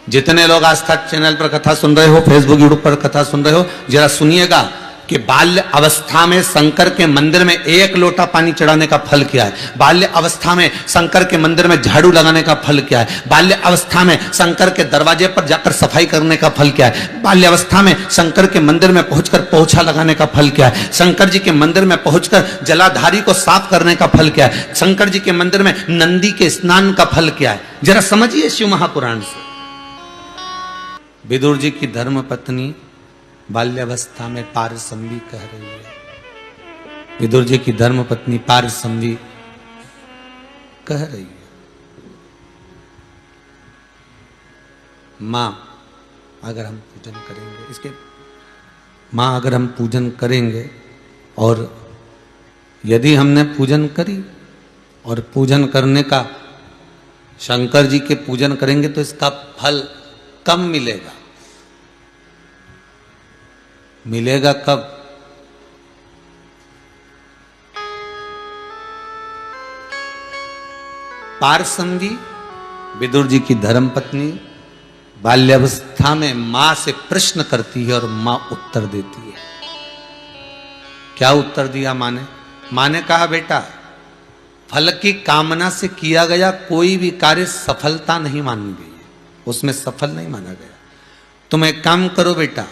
जितने लोग आस्था चैनल पर कथा सुन रहे हो, फेसबुक यूट्यूब पर कथा सुन रहे हो, जरा सुनिएगा कि बाल्य अवस्था में शंकर के मंदिर में 1 लोटा पानी चढ़ाने का फल क्या है। बाल्य अवस्था में शंकर के मंदिर में झाड़ू लगाने का फल क्या है। बाल्य अवस्था में शंकर के दरवाजे पर जाकर सफाई करने का फल क्या है। बाल्य अवस्था में शंकर के मंदिर में पहुंचकर पोछा लगाने का फल क्या है। शंकर जी के मंदिर में पहुंचकर जलाधारी को साफ करने का फल क्या है। शंकर जी के मंदिर में नंदी के स्नान का फल क्या है। जरा समझिए शिव महापुराण से। विदुर जी की धर्म पत्नी बाल्यावस्था में पारसंवी कह रही है। विदुर जी की धर्म पत्नी पारसंवी कह रही है, मां अगर हम पूजन करेंगे, इसके मां अगर हम पूजन करेंगे और यदि हमने पूजन करी और पूजन करने का शंकर जी के पूजन करेंगे तो इसका फल कब मिलेगा। मिलेगा कब। पारसंवी विदुर जी की धर्मपत्नी बाल्यावस्था में मां से प्रश्न करती है और मां उत्तर देती है। क्या उत्तर दिया मां ने? मां ने कहा, बेटा फल की कामना से किया गया कोई भी कार्य सफलता नहीं मानी गई है, उसमें सफल नहीं माना गया। तुम एक काम करो बेटा,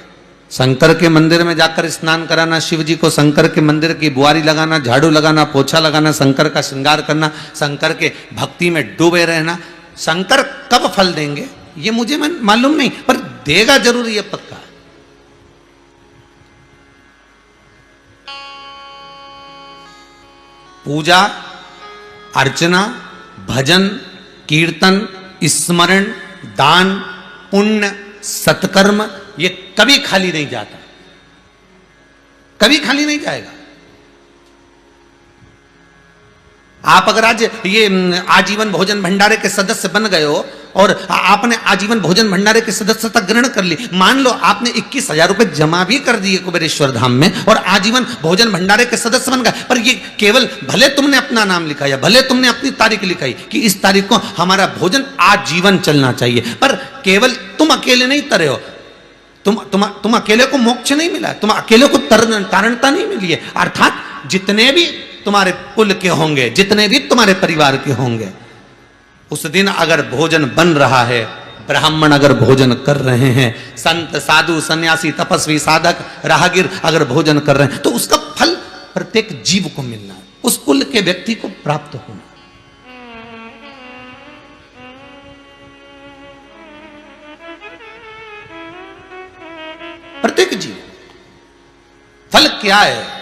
शंकर के मंदिर में जाकर स्नान कराना, शिव जी को शंकर के मंदिर की बुआरी लगाना, झाड़ू लगाना, पोछा लगाना, शंकर का श्रृंगार करना, शंकर के भक्ति में डूबे रहना। शंकर कब फल देंगे ये मुझे मालूम नहीं, पर देगा जरूर, ये पक्का। पूजा अर्चना, भजन, कीर्तन, स्मरण, दान, पुण्य, सत्कर्म, ये कभी खाली नहीं जाता, कभी खाली नहीं जाएगा। आप अगर आज ये आजीवन भोजन भंडारे के सदस्य बन गए हो और आपने आजीवन भोजन भंडारे की सदस्यता ग्रहण कर ली, मान लो आपने 21,000 रुपए जमा भी कर दिए कुबेरेश्वर धाम में और आजीवन भोजन भंडारे के सदस्य बन गए, पर ये केवल भले तुमने अपना नाम लिखा या भले तुमने अपनी तारीख लिखाई कि इस तारीख को हमारा भोजन आजीवन चलना चाहिए, पर केवल तुम अकेले नहीं तरे हो। तुम अकेले को मोक्ष नहीं मिला, तुम अकेले को तारणता नहीं मिली है। अर्थात जितने भी तुम्हारे कुल के होंगे, जितने भी तुम्हारे परिवार के होंगे, उस दिन अगर भोजन बन रहा है, ब्राह्मण अगर भोजन कर रहे हैं, संत साधु सन्यासी तपस्वी साधक राहगीर अगर भोजन कर रहे हैं, तो उसका फल प्रत्येक जीव को मिलना है, उस कुल के व्यक्ति को प्राप्त होना। प्रत्येक जीव। फल क्या है?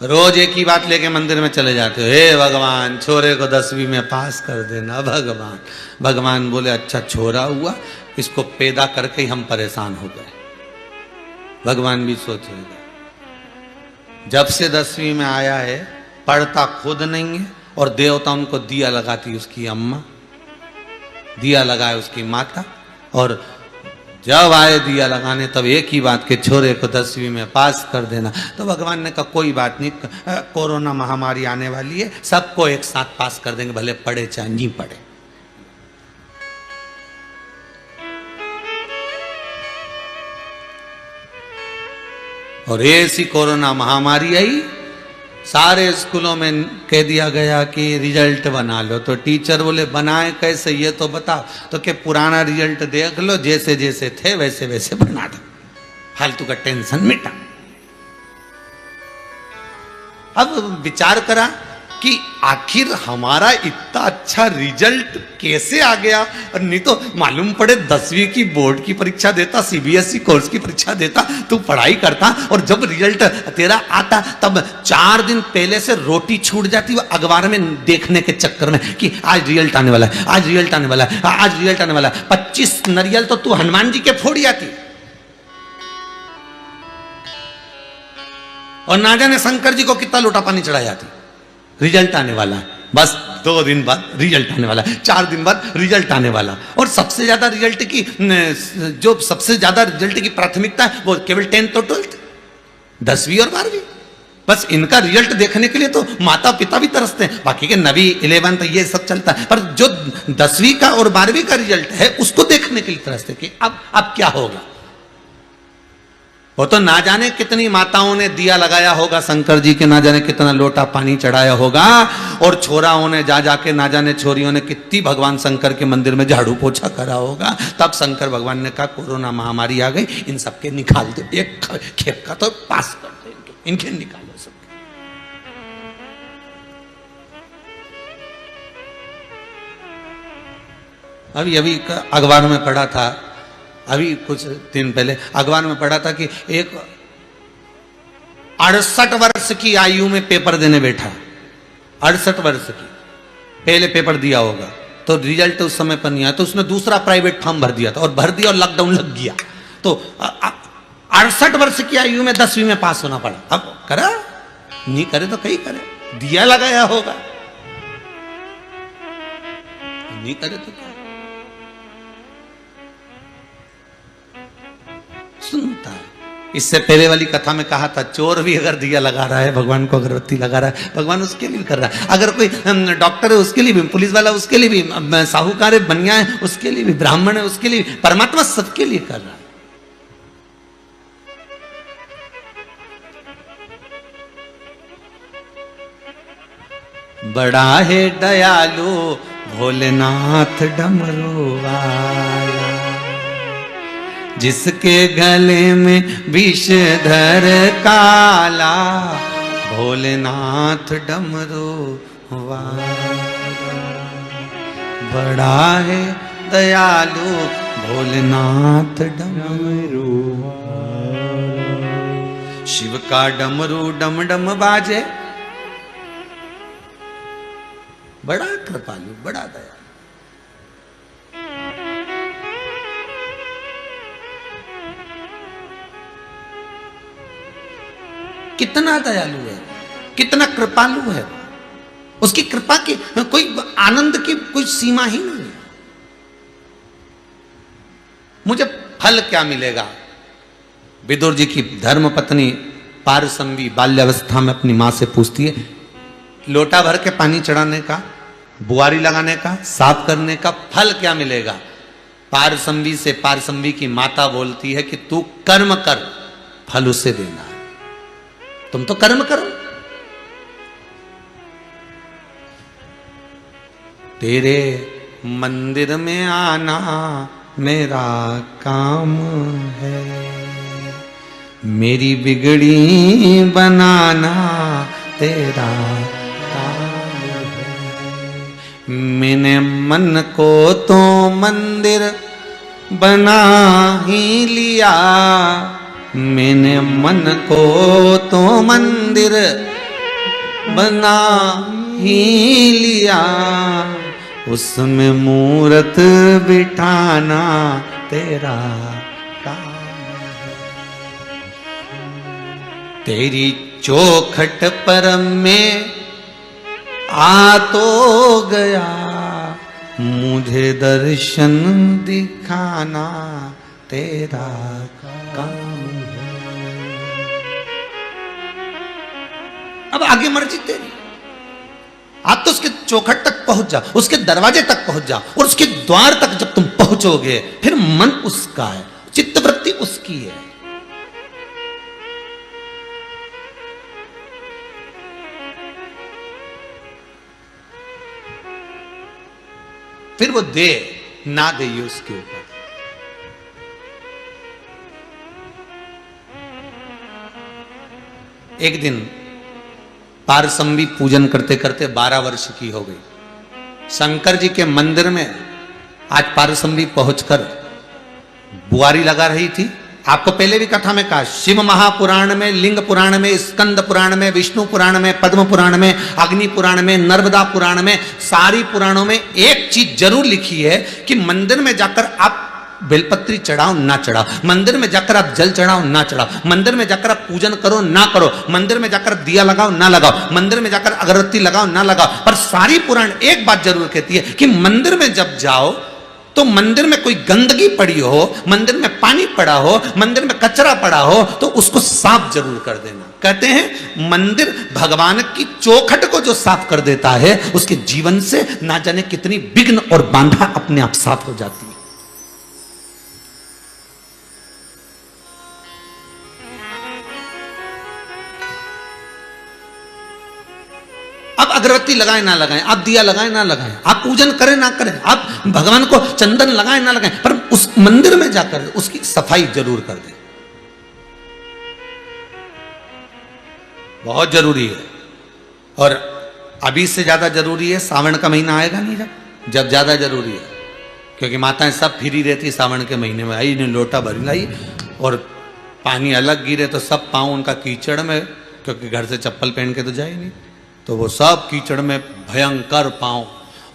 रोज एक ही बात लेके मंदिर में चले जाते हो, हे भगवान छोरे को 10वीं में पास कर देना भगवान। भगवान बोले, अच्छा छोरा हुआ, इसको पैदा करके ही हम परेशान हो गए। भगवान भी सोच रहे थे, जब से 10वीं में आया है पढ़ता खुद नहीं है और देवता उनको दिया लगाती उसकी अम्मा, दिया लगाए उसकी माता, और जब आए दिया लगाने तब एक ही बात के छोरे को 10वीं में पास कर देना। तो भगवान ने कहा कोई बात नहीं, कोरोना महामारी आने वाली है, सबको एक साथ पास कर देंगे, भले पढ़े चाहे नहीं पढ़े। और ऐसी कोरोना महामारी आई, सारे स्कूलों में कह दिया गया कि रिजल्ट बना लो। तो टीचर बोले बनाए कैसे ये तो बताओ। तो क्या पुराना रिजल्ट देख लो, जैसे जैसे थे वैसे वैसे बना दो, फालतू का टेंशन मिटा। अब विचार करा कि आखिर हमारा इतना अच्छा रिजल्ट कैसे आ गया, और नहीं तो मालूम पड़े 10वीं की बोर्ड की परीक्षा देता, सीबीएसई कोर्स की परीक्षा देता, तू पढ़ाई करता और जब रिजल्ट तेरा आता तब 4 दिन पहले से रोटी छूट जाती अखबार में देखने के चक्कर में कि आज रिजल्ट आने वाला है, आज रिजल्ट आने वाला है, आज रिजल्ट आने वाला है। 25 नारियल तो तू हनुमान जी के फोड़ जाती, और ना जाने शंकर जी को कितना लोटा पानी चढ़ाई जाती। रिजल्ट आने वाला है, बस 2 दिन बाद रिजल्ट आने वाला है, 4 दिन बाद रिजल्ट आने वाला। और सबसे ज्यादा रिजल्ट की जो सबसे ज्यादा रिजल्ट की प्राथमिकता है वो केवल 10th और 12th, 10वीं और 12वीं। बस इनका रिजल्ट देखने के लिए तो माता पिता भी तरसते हैं। बाकी के नवी 11th ये सब चलता है, पर जो 10वीं का और 12वीं का रिजल्ट है उसको देखने के लिए तरसते कि अब क्या होगा। वो तो ना जाने कितनी माताओं ने दिया लगाया होगा शंकर जी के, ना जाने कितना लोटा पानी चढ़ाया होगा, और छोराओं ने जा जाके ना जाने छोरियों ने कितनी भगवान शंकर के मंदिर में झाड़ू पोछा करा होगा। तब शंकर भगवान ने कहा कोरोना महामारी आ गई, इन सबके निकाल दो, एक खेप का तो पास कर दो, इनके निकालो सबके। अभी अभी अखबार में पढ़ा था, अभी कुछ दिन पहले अखबार में पढ़ा था कि एक 68 वर्ष की आयु में पेपर देने बैठा, 68 वर्ष की, पहले पेपर दिया होगा तो रिजल्ट उस समय पर नहीं आया, तो उसने दूसरा प्राइवेट फॉर्म भर दिया था, और भर दिया और लॉकडाउन लग गया, तो 68 वर्ष की आयु में 10वीं में पास होना पड़ा। अब करा नहीं करे तो कहीं करे, दिया लगाया होगा, नहीं करे तो क्या। सुनता है। इससे पहले वाली कथा में कहा था चोर भी अगर दिया लगा रहा है, भगवान को अगरबत्ती लगा रहा है, भगवान उसके लिए कर रहा है। अगर कोई डॉक्टर है उसके लिए भी, पुलिस वाला उसके लिए भी, साहूकार है, बनिया है उसके लिए भी, ब्राह्मण है उसके लिए भी, परमात्मा सबके लिए कर रहा है। बड़ा है दयालु भोलेनाथ डमरू वाला, जिसके गले में विषधर काला, भोलेनाथ डमरू वाला। बड़ा है दयालु भोलेनाथ डमरू वाला। शिव का डमरू डम डम बाजे, बड़ा कृपालु, बड़ा दयालु। कितना दयालु है, कितना कृपालु है, उसकी कृपा की कोई आनंद की कोई सीमा ही नहीं है। मुझे फल क्या मिलेगा? विदुर जी की धर्म पत्नी पारसंवी बाल्यावस्था में अपनी मां से पूछती है, लोटा भर के पानी चढ़ाने का, बुआरी लगाने का, साफ करने का फल क्या मिलेगा? पारसंवी से पारसंवी की माता बोलती है कि तू कर्म कर, फल उसे देना है, तुम तो कर्म करो। तेरे मंदिर में आना मेरा काम है, मेरी बिगड़ी बनाना तेरा काम है। मैंने मन को तो मंदिर बना ही लिया, मैंने मन को तो मंदिर बना ही लिया, उसमें मूरत बिठाना तेरा काम है। तेरी चौखट पर मैं आ तो गया, मुझे दर्शन दिखाना तेरा काम है। अब आगे मर्जी तेरी, आप तो उसके चौखट तक पहुंच जाओ, उसके दरवाजे तक पहुंच जाओ, और उसके द्वार तक जब तुम पहुंचोगे फिर मन उसका है, चित्तवृत्ति उसकी है। फिर वो दे ना दे ये उसके ऊपर। एक दिन पारसंवी पूजन करते करते 12 वर्ष की हो गई। शंकर जी के मंदिर में आज पारसंवी पहुंचकर बुआरी लगा रही थी। आपको पहले भी कथा में कहा, शिव महापुराण में, लिंग पुराण में, स्कंद पुराण में, विष्णु पुराण में, पद्म पुराण में, अग्नि पुराण में, नर्मदा पुराण में, सारी पुराणों में एक चीज जरूर लिखी है कि मंदिर में जाकर आप बेलपत्री चढ़ाओ ना चढ़ाओ, मंदिर में जाकर आप जल चढ़ाओ ना चढ़ाओ, मंदिर में जाकर आप पूजन करो ना करो, मंदिर में जाकर दिया लगाओ ना लगाओ, मंदिर में जाकर अगरबत्ती लगाओ ना लगाओ। पर सारी पुराण एक बात जरूर कहती है कि मंदिर में जब जाओ तो मंदिर में कोई गंदगी पड़ी हो, मंदिर में पानी पड़ा हो, मंदिर में कचरा पड़ा हो, तो उसको साफ जरूर कर देना। कहते हैं मंदिर भगवान की चौखट को जो साफ कर देता है, उसके जीवन से ना जाने कितनी विघ्न और बाधा अपने आप साफ हो जाती है। आप अगरबत्ती लगाएं ना लगाएं, आप दिया लगाएं ना लगाएं, आप पूजन करें ना करें, आप भगवान को चंदन लगाएं ना लगाएं, पर उस मंदिर में जाकर उसकी सफाई जरूर कर दें, बहुत जरूरी है। और अभी से ज्यादा जरूरी है, सावन का महीना आएगा नहीं जब ज्यादा जरूरी है, क्योंकि माताएं सब फिरी रहती सावन के महीने में, आई ने लोटा भर लाई और पानी अलग गिरे तो सब पाँव उनका कीचड़ में, क्योंकि घर से चप्पल पहन के तो जाए नहीं, तो वो सब कीचड़ में भयंकर पाँव,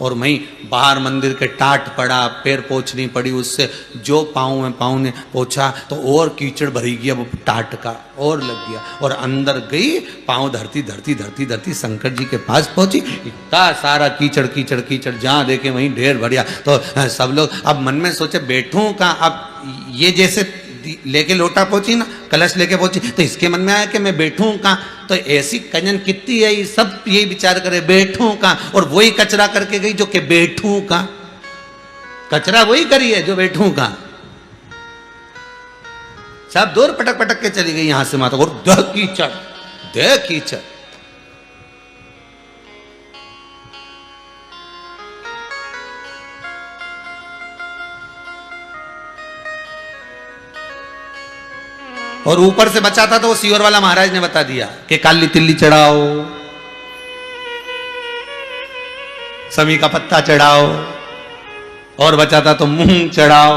और वहीं बाहर मंदिर के टाट पड़ा, पैर पोंछनी पड़ी, उससे जो पाँव में पाँव ने पोंछा तो और कीचड़ भरी गया, वो टाट का और लग गया, और अंदर गई, पाँव धरती धरती धरती धरती शंकर जी के पास पहुंची, इतना सारा कीचड़ कीचड़ कीचड़, जहाँ देखे वहीं ढेर भरिया। तो सब लोग अब मन में सोचे बैठूं का, अब ये जैसे लेके लोटा पहुंची ना, कलश लेके पहुंची, तो इसके मन में आया कि मैं बैठूं कहाँ, तो ऐसी कंजन कितनी है, ये सब यही विचार करे बैठूं कहाँ, और वही कचरा करके गई जो कि बैठूं कहाँ, कचरा वही करी है जो बैठूं कहाँ, सब दूर पटक पटक के चली गई यहां से माता, और दह कीचड़। और ऊपर से बचा था तो वो सीवर वाला महाराज ने बता दिया कि काली तिल्ली चढ़ाओ, समी का पत्ता चढ़ाओ, और बचा था तो मूंग चढ़ाओ,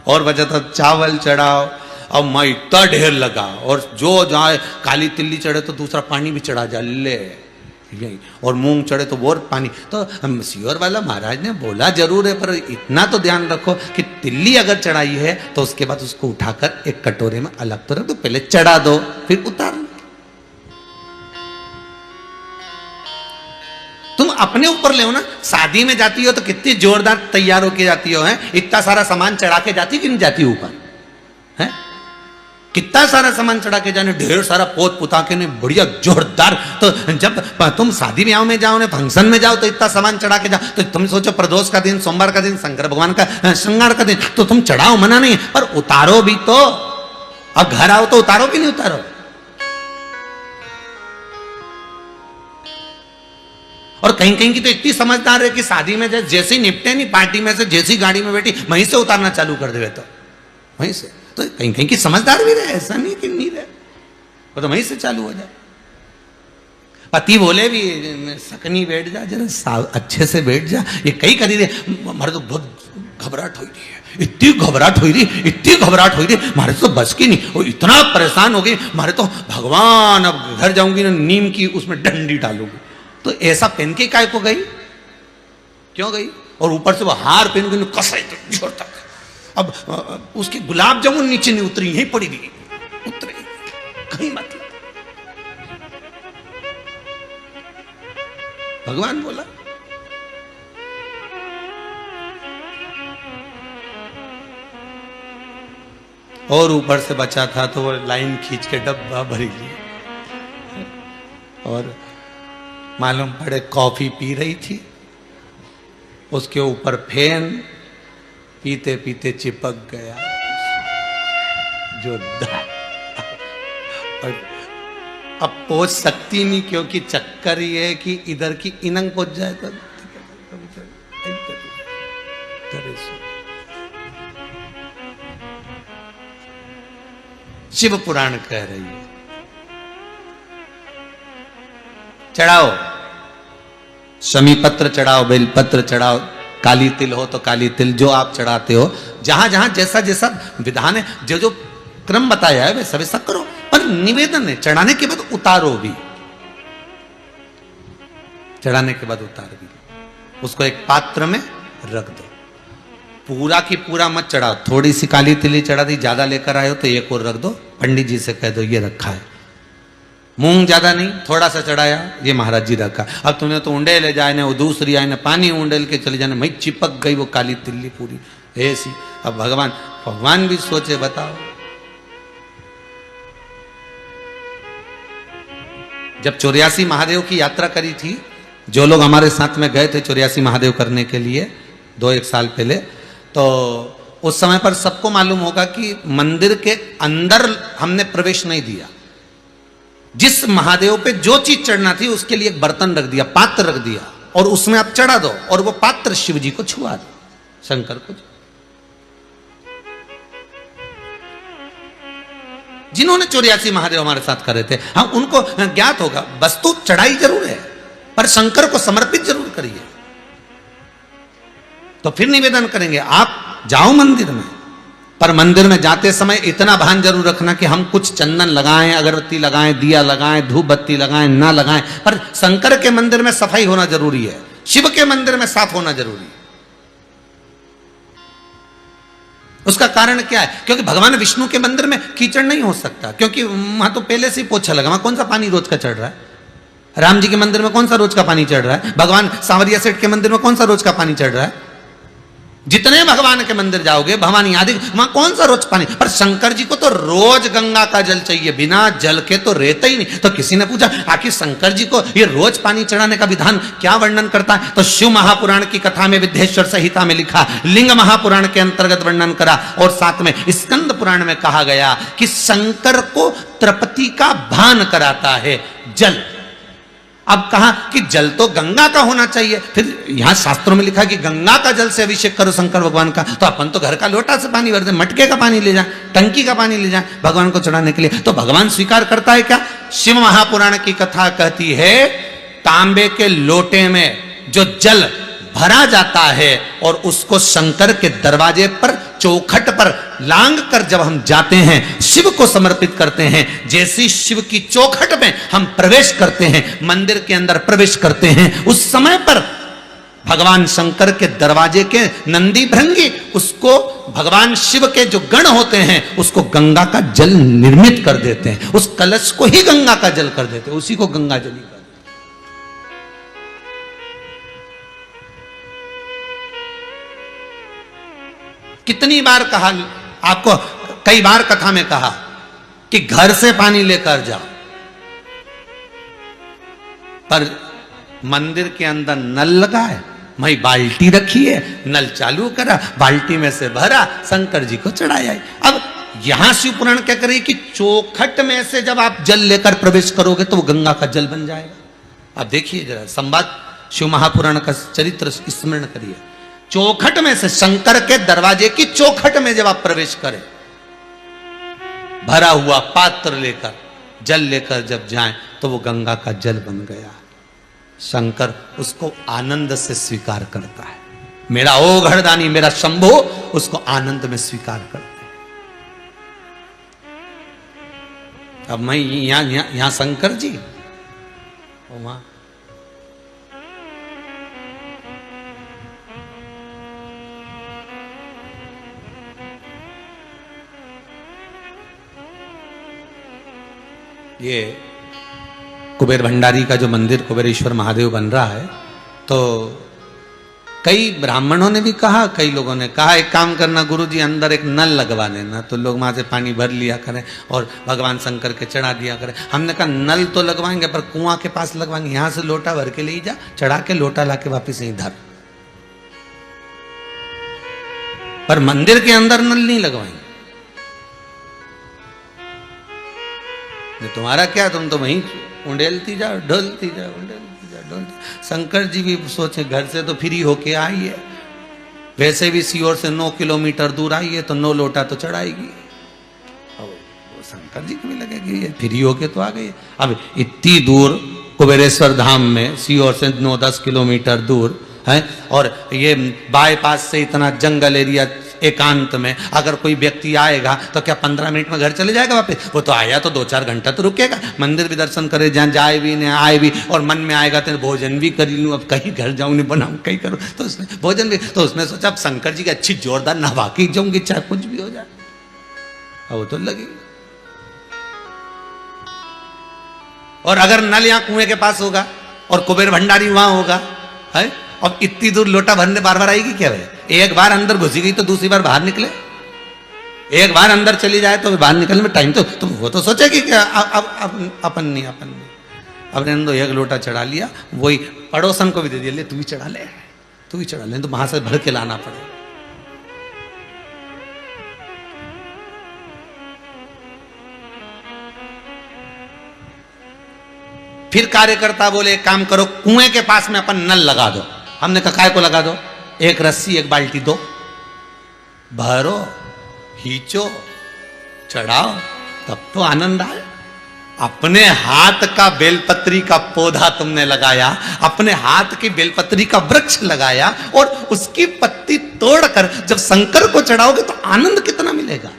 और बचा था चावल चढ़ाओ। अब मैं इतना ढेर लगा, और जो जाए काली तिल्ली चढ़े तो दूसरा पानी भी चढ़ा जा ले, यही, और मूंग चढ़े तो और पानी। तो सीवर वाला महाराज ने बोला जरूर है, पर इतना तो ध्यान रखो कि तिल्ली अगर चढ़ाई है तो उसके बाद उसको उठाकर एक कटोरे में अलग तो रख दो, पहले चढ़ा दो फिर उतार लो। तुम अपने ऊपर ले हो ना, शादी में जाती हो तो कितनी जोरदार तैयार होके जाती हो, है इतना सारा सामान चढ़ा के जाती कि नहीं जाती ऊपर, है कितना सारा सामान चढ़ा के जाने, ढेर सारा पोत पुता के ने बढ़िया जोरदार। तो जब तुम शादी ब्याह में जाओ, फंक्शन में जाओ, तो इतना सामान चढ़ा के जाओ, तो तुम सोचो प्रदोष का दिन, सोमवार का दिन, शंकर भगवान का श्रृंगार का दिन, तो तुम चढ़ाओ, मना नहीं, पर उतारो भी तो। अब घर आओ तो उतारो कि नहीं उतारो। और कहीं कहीं की तो इतनी समझदार है कि शादी में जैसे ही निपटे नहीं, पार्टी में से जैसी गाड़ी में बैठी वहीं से उतारना चालू कर दे, तो वहीं से। तो कहीं कहीं की समझदार भी रहे, ऐसा नहीं कि नहीं रहे, वो तो वहीं से चालू हो जाए। पति बोले भी सकनी बैठ जा, जरा अच्छे से बैठ जा, ये कई करी रहे, हमारे तो बहुत घबराहट हो रही है, इतनी घबराहट हो रही, इतनी घबराहट हो रही, हमारे तो बस की नहीं, और इतना परेशान हो गई हमारे तो, भगवान अब घर जाऊंगी ना नीम की उसमें डंडी डालूंगी। तो ऐसा पहन के काय को गई, क्यों गई, और ऊपर से वो हार पहन के कसा जोर तक, अब उसकी गुलाब जामुन नीचे नहीं उतरी, यहीं पड़ी गई, उतरी कहीं मतलब। भगवान बोला और ऊपर से बचा था तो वो लाइन खींच के डब्बा भरी गई, और मालूम पड़े कॉफी पी रही थी, उसके ऊपर फैन, पीते पीते चिपक गया जोरदार। अब पहुंच सकती नहीं, क्योंकि चक्कर ये है कि इधर की इनंग पहुंच जाए तो शिव पुराण कह रही है, चढ़ाओ शमी पत्र चढ़ाओ, बेल पत्र चढ़ाओ, काली तिल हो तो काली तिल, जो आप चढ़ाते हो, जहां जहां जैसा जैसा विधान है, जो जो क्रम बताया है वैसा वैसा करो, पर निवेदन है, चढ़ाने के बाद उतारो भी, चढ़ाने के बाद उतार भी, उसको एक पात्र में रख दो, पूरा की पूरा मत चढ़ाओ, थोड़ी सी काली तिली चढ़ा दी, ज्यादा लेकर आए हो तो एक और रख दो, पंडित जी से कह दो ये रखा है, मूंग ज्यादा नहीं, थोड़ा सा चढ़ाया, ये महाराज जी रखा। अब तुमने तो ऊंडे ले जाए ना, वो दूसरी आए ना, पानी ऊंडेल के चले जाने, मैं चिपक गई वो काली तिल्ली पूरी ऐसी। अब भगवान भी सोचे, बताओ। जब 84 महादेव की यात्रा करी थी, जो लोग हमारे साथ में गए थे 84 महादेव करने के लिए 2-1 साल पहले, तो उस समय पर सबको मालूम होगा कि मंदिर के अंदर हमने प्रवेश नहीं दिया। जिस महादेव पे जो चीज चढ़ना थी उसके लिए एक बर्तन रख दिया, पात्र रख दिया, और उसमें आप चढ़ा दो, और वो पात्र शिव जी को छुआ दो, शंकर को। जिन्होंने 84 महादेव हमारे साथ करे थे, हाँ, उनको ज्ञात होगा। वस्तु चढ़ाई जरूर है, पर शंकर को समर्पित जरूर करिए। तो फिर निवेदन करेंगे, आप जाओ मंदिर में, पर मंदिर में जाते समय इतना भान जरूर रखना कि हम कुछ चंदन लगाएं, अगरबत्ती लगाएं, दिया लगाएं, धूप बत्ती लगाएं, ना लगाएं, पर शंकर के मंदिर में सफाई होना जरूरी है, शिव के मंदिर में साफ होना जरूरी है। उसका कारण क्या है? क्योंकि भगवान विष्णु के मंदिर में कीचड़ नहीं हो सकता, क्योंकि वहां तो पहले से ही पोछा लगा, वहां कौन सा पानी रोज का चढ़ रहा है? राम जी के मंदिर में कौन सा रोज का पानी चढ़ रहा है? भगवान सांवरिया सेठ के मंदिर में कौन सा रोज का पानी चढ़ रहा है? जितने भगवान के मंदिर जाओगे, भवानी आदि, वहां कौन सा रोज पानी? पर शंकर जी को तो रोज गंगा का जल चाहिए, बिना जल के तो रहते ही नहीं। तो किसी ने पूछा, आखिर शंकर जी को ये रोज पानी चढ़ाने का विधान क्या वर्णन करता है? तो शिव महापुराण की कथा में विद्येश्वर संहिता में लिखा, लिंग महापुराण के अंतर्गत वर्णन करा, और साथ में स्कंद पुराण में कहा गया कि शंकर को तृप्ति का भान कराता है जल। अब कहा कि जल तो गंगा का होना चाहिए, फिर यहां शास्त्रों में लिखा कि गंगा का जल से अभिषेक करो शंकर भगवान का। तो अपन तो घर का लोटा से पानी भर दे, मटके का पानी ले जाए, टंकी का पानी ले जाए भगवान को चढ़ाने के लिए। तो भगवान स्वीकार करता है क्या? शिव महापुराण की कथा कहती है, तांबे के लोटे में जो जल भरा जाता है और उसको शंकर के दरवाजे पर, चौखट पर लांग कर जब हम जाते हैं, शिव को समर्पित करते हैं, जैसी शिव की चौखट में हम प्रवेश करते हैं, मंदिर के अंदर प्रवेश करते हैं, उस समय पर भगवान शंकर के दरवाजे के नंदी भृंगी, उसको भगवान शिव के जो गण होते हैं उसको गंगा का जल निर्मित कर देते हैं, उस कलश को ही गंगा का जल कर देते हैं, उसी को गंगा जल कर। कितनी बार कहा आपको, कई बार कथा में कहा कि घर से पानी लेकर जाओ, पर मंदिर के अंदर नल लगा है, वही बाल्टी रखी है, नल चालू करा, बाल्टी में से भरा, शंकर जी को चढ़ाया। अब यहां शिव पुराण क्या करे कि चौखट में से जब आप जल लेकर प्रवेश करोगे तो वो गंगा का जल बन जाएगा। अब देखिए जरा संवाद, शिव महापुराण का चरित्र स्मरण करिए। चौखट में से, शंकर के दरवाजे की चौखट में जब आप प्रवेश करें, भरा हुआ पात्र लेकर, जल लेकर जब जाएं, तो वो गंगा का जल बन गया। शंकर उसको आनंद से स्वीकार करता है। मेरा ओ घरदानी, मेरा शंभो, उसको आनंद में स्वीकार करते हैं। अब मैं यहां शंकर जी, वहां ये कुबेर भंडारी का जो मंदिर कुबेरेश्वर महादेव बन रहा है, तो कई ब्राह्मणों ने भी कहा, कई लोगों ने कहा, एक काम करना गुरुजी, अंदर एक नल लगवा देना, तो लोग वहां से पानी भर लिया करें और भगवान शंकर के चढ़ा दिया करें। हमने कहा नल तो लगवाएंगे, पर कुआं के पास लगवाएंगे, यहां से लोटा भर के ले जा, चढ़ा के लोटा ला के वापिस यहीं धर, पर मंदिर के अंदर नल नहीं लगवाएंगे। तुम्हारा क्या, तुम तो वहीं उंडेलती जाओ, ढोलती जाओ, उंडेलती जाओ, ढोलती। शंकर जी भी सोचे घर से तो फ्री होके आई है, वैसे भी सीहोर से 9 किलोमीटर दूर आई है, तो 9 लोटा तो चढ़ाएगी। और शंकर जी को भी लगेगी ये फ्री होके तो आ गई है। अब इतनी दूर कुबेरेश्वर धाम में, सीहोर से 9-10 किलोमीटर दूर है, और ये बाईपास से इतना जंगल एरिया, एकांत में अगर कोई व्यक्ति आएगा तो क्या 15 मिनट में घर चले जाएगा वापस? वो तो आया तो 2-4 घंटा तो रुकेगा, मंदिर भी दर्शन करे, जहाँ जाए भी नहीं आए भी, और मन में आएगा तो भोजन भी कर लूँ, अब कहीं घर जाऊँ नहीं बनाऊँ, कहीं करूँ, तो उसने भोजन भी, तो उसने सोचा अब शंकर जी की अच्छी जोरदार नहा के जाऊंगी, चाहे कुछ भी हो जाए। अब वो तो लगेगी। और अगर नल यहाँ कुएं के पास होगा और कुबेर भंडारी वहां होगा, है, और इतनी दूर लोटा भरने बार बार आएगी क्या भाई? एक बार अंदर घुसी गई तो दूसरी बार बाहर निकले, एक बार अंदर चली जाए तो बाहर निकलने में टाइम तो वो तो सोचेगी कि अब अपन नहीं अब ने तो एक लोटा चढ़ा लिया, वही पड़ोसन को भी दे दिया, ले तू भी चढ़ा ले, तो वहां से भर के लाना पड़े। फिर कार्यकर्ता बोले एक काम करो, कुएं के पास में अपन नल लगा दो। हमने कहा काय को लगा दो? एक रस्सी एक बाल्टी दो, भरो, खींचो, चढ़ाओ, तब तो आनंद आए। अपने हाथ का बेलपत्री का पौधा तुमने लगाया, अपने हाथ की बेलपत्री का वृक्ष लगाया और उसकी पत्ती तोड़कर जब शंकर को चढ़ाओगे तो आनंद कितना मिलेगा।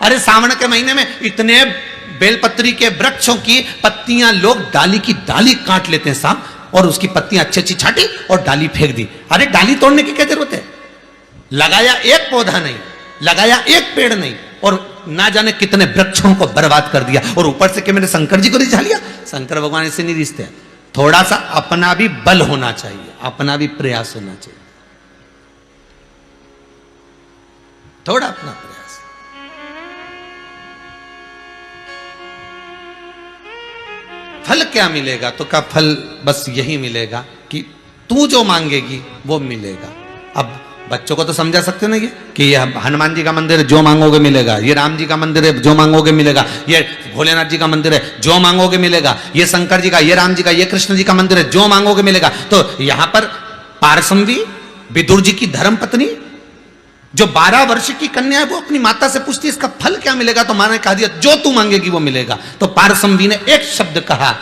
अरे सावन के महीने में इतने बेलपत्री के वृक्षों की पत्तियां लोग डाली की डाली काट लेते हैं साहब, और उसकी पत्तियां अच्छी अच्छी छाटी और डाली फेंक दी। अरे डाली तोड़ने की क्या जरूरत है? लगाया एक पौधा नहीं, लगाया एक पेड़ नहीं, और ना जाने कितने वृक्षों को बर्बाद कर दिया, और ऊपर से कि मैंने शंकर जी को रिझा लिया। शंकर भगवान इससे नहीं रिझते। थोड़ा सा अपना भी बल होना चाहिए, अपना भी प्रयास होना चाहिए, थोड़ा अपना प्रयास। फल क्या मिलेगा? तो का फल बस यही मिलेगा कि तू जो मांगेगी वो मिलेगा। अब बच्चों को तो समझा सकते हो ना, ये कि ये हनुमान जी का मंदिर है, जो मांगोगे मिलेगा, ये राम जी का मंदिर है, जो मांगोगे मिलेगा, ये भोलेनाथ जी का मंदिर है, जो मांगोगे मिलेगा, ये शंकर जी का, ये राम जी का, ये कृष्ण जी का मंदिर है, जो मांगोगे मिलेगा। तो यहां पर पारसमवी विदुर जी की धर्म पत्नी जो 12 वर्ष की कन्या है, वो अपनी माता से पूछती है इसका फल क्या मिलेगा? तो मां ने कहा दिया जो तू मांगेगी वो मिलेगा। तो पारसमवी ने एक शब्द कहा,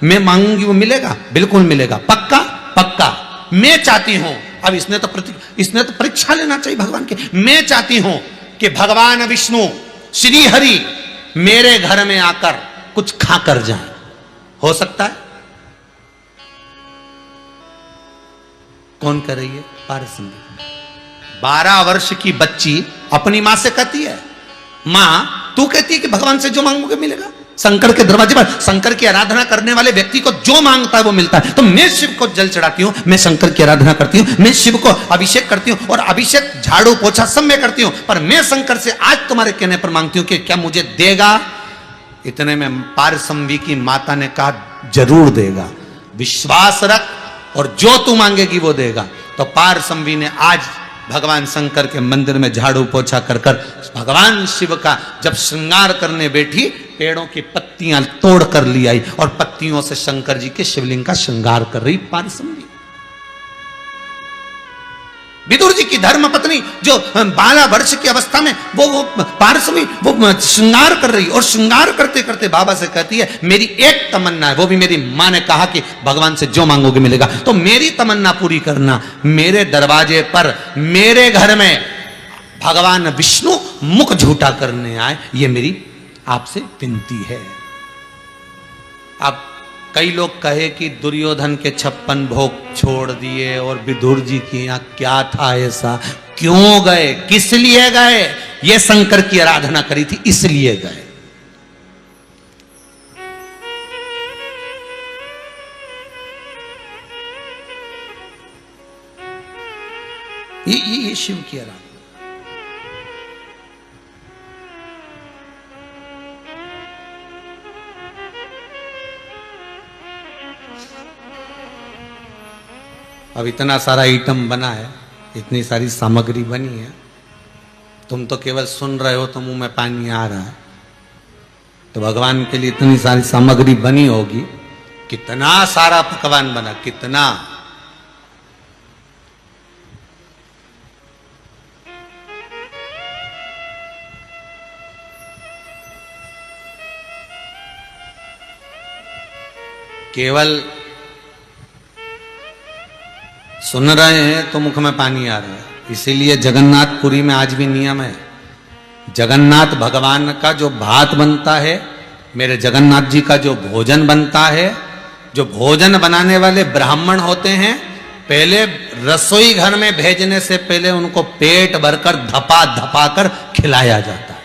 मैं मांगूंगी वो मिलेगा, बिल्कुल मिलेगा, पक्का पक्का। मैं चाहती हूं, अब इसने तो परीक्षा लेना चाहिए भगवान के, मैं चाहती हूं कि भगवान विष्णु श्री हरि मेरे घर में आकर कुछ खाकर जाए। हो सकता है? कौन कर रही है? पारसमवी। 12 वर्ष की बच्ची अपनी मां से कहती है, मां तू कहती है कि भगवान से जो मांगोगे मिलेगा। शंकर के दरवाजे पर शंकर की आराधना करने वाले व्यक्ति को जो मांगता है वो मिलता है। तो मैं शिव को जल चढ़ाती हूं, मैं शंकर की आराधना करती हूं, मैं शिव को अभिषेक करती हूं, और अभिषेक झाड़ू पोछा सब मैं करती हूं, पर मैं शंकर से आज तुम्हारे कहने पर मांगती हूं कि क्या मुझे देगा? इतने में पारसमवी की माता ने कहा जरूर देगा, विश्वास रख, और जो तू मांगेगी वो देगा। तो पारसमवी ने आज भगवान शंकर के मंदिर में झाड़ू पोछा कर कर भगवान शिव का जब श्रृंगार करने बैठी, पेड़ों की पत्तियां तोड़ कर ली आई और पत्तियों से शंकर जी के शिवलिंग का श्रृंगार कर रही पारसमवी। विदुर जी की धर्म पत्नी जो 12 वर्ष की अवस्था में वो पारसमवी वो श्रृंगार कर रही, और श्रृंगार करते करते बाबा से कहती है मेरी एक तमन्ना है, वो भी मेरी मां ने कहा कि भगवान से जो मांगोगे मिलेगा, तो मेरी तमन्ना पूरी करना, मेरे दरवाजे पर मेरे घर में भगवान विष्णु मुख झूठा करने आए, ये मेरी आपसे विनती है। अब कई लोग कहे कि दुर्योधन के 56 भोग छोड़ दिए और विदुर जी के यहाँ क्या था ऐसा, क्यों गए, किस लिए गए? ये शंकर की आराधना करी थी इसलिए गए। ये शिव की आराधना। अब इतना सारा आइटम बना है, इतनी सारी सामग्री बनी है, तुम तो केवल सुन रहे हो तो मुंह में पानी आ रहा है। तो भगवान के लिए इतनी सारी सामग्री बनी होगी, कितना सारा पकवान बना, कितना। केवल सुन रहे हैं तो मुख में पानी आ रहा है। इसीलिए जगन्नाथपुरी में आज भी नियम है, जगन्नाथ भगवान का जो भात बनता है, मेरे जगन्नाथ जी का जो भोजन बनता है, जो भोजन बनाने वाले ब्राह्मण होते हैं, पहले रसोई घर में भेजने से पहले उनको पेट भरकर धपा धपा कर खिलाया जाता है।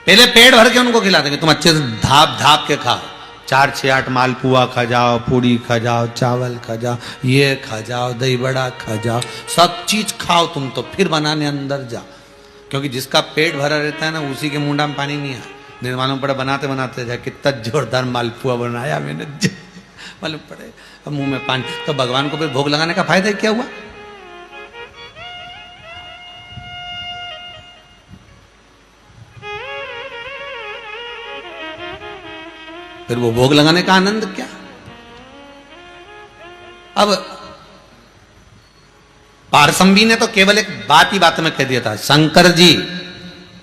पहले पेट भर के उनको खिला देंगे, तुम अच्छे से धाप धाप के खाओ, 4 6 8 मालपुआ खा जाओ, पूड़ी खा जाओ, चावल खा जाओ, ये खा जाओ, दही बड़ा खा जाओ, सब चीज खाओ तुम तो, फिर बनाने अंदर जाओ। क्योंकि जिसका पेट भरा रहता है ना, उसी के मुंडा में पानी नहीं आता। निर्माण पड़ा बनाते बनाते जाए कितना जोरदार मालपुआ बनाया मैंने, मालूम पड़े अब मुंह में पानी। तो भगवान को फिर भोग लगाने का फायदा क्या हुआ? फिर वो भोग लगाने का आनंद क्या? अब पारसंबी ने तो केवल एक बात ही बात में कह दिया था, शंकर जी,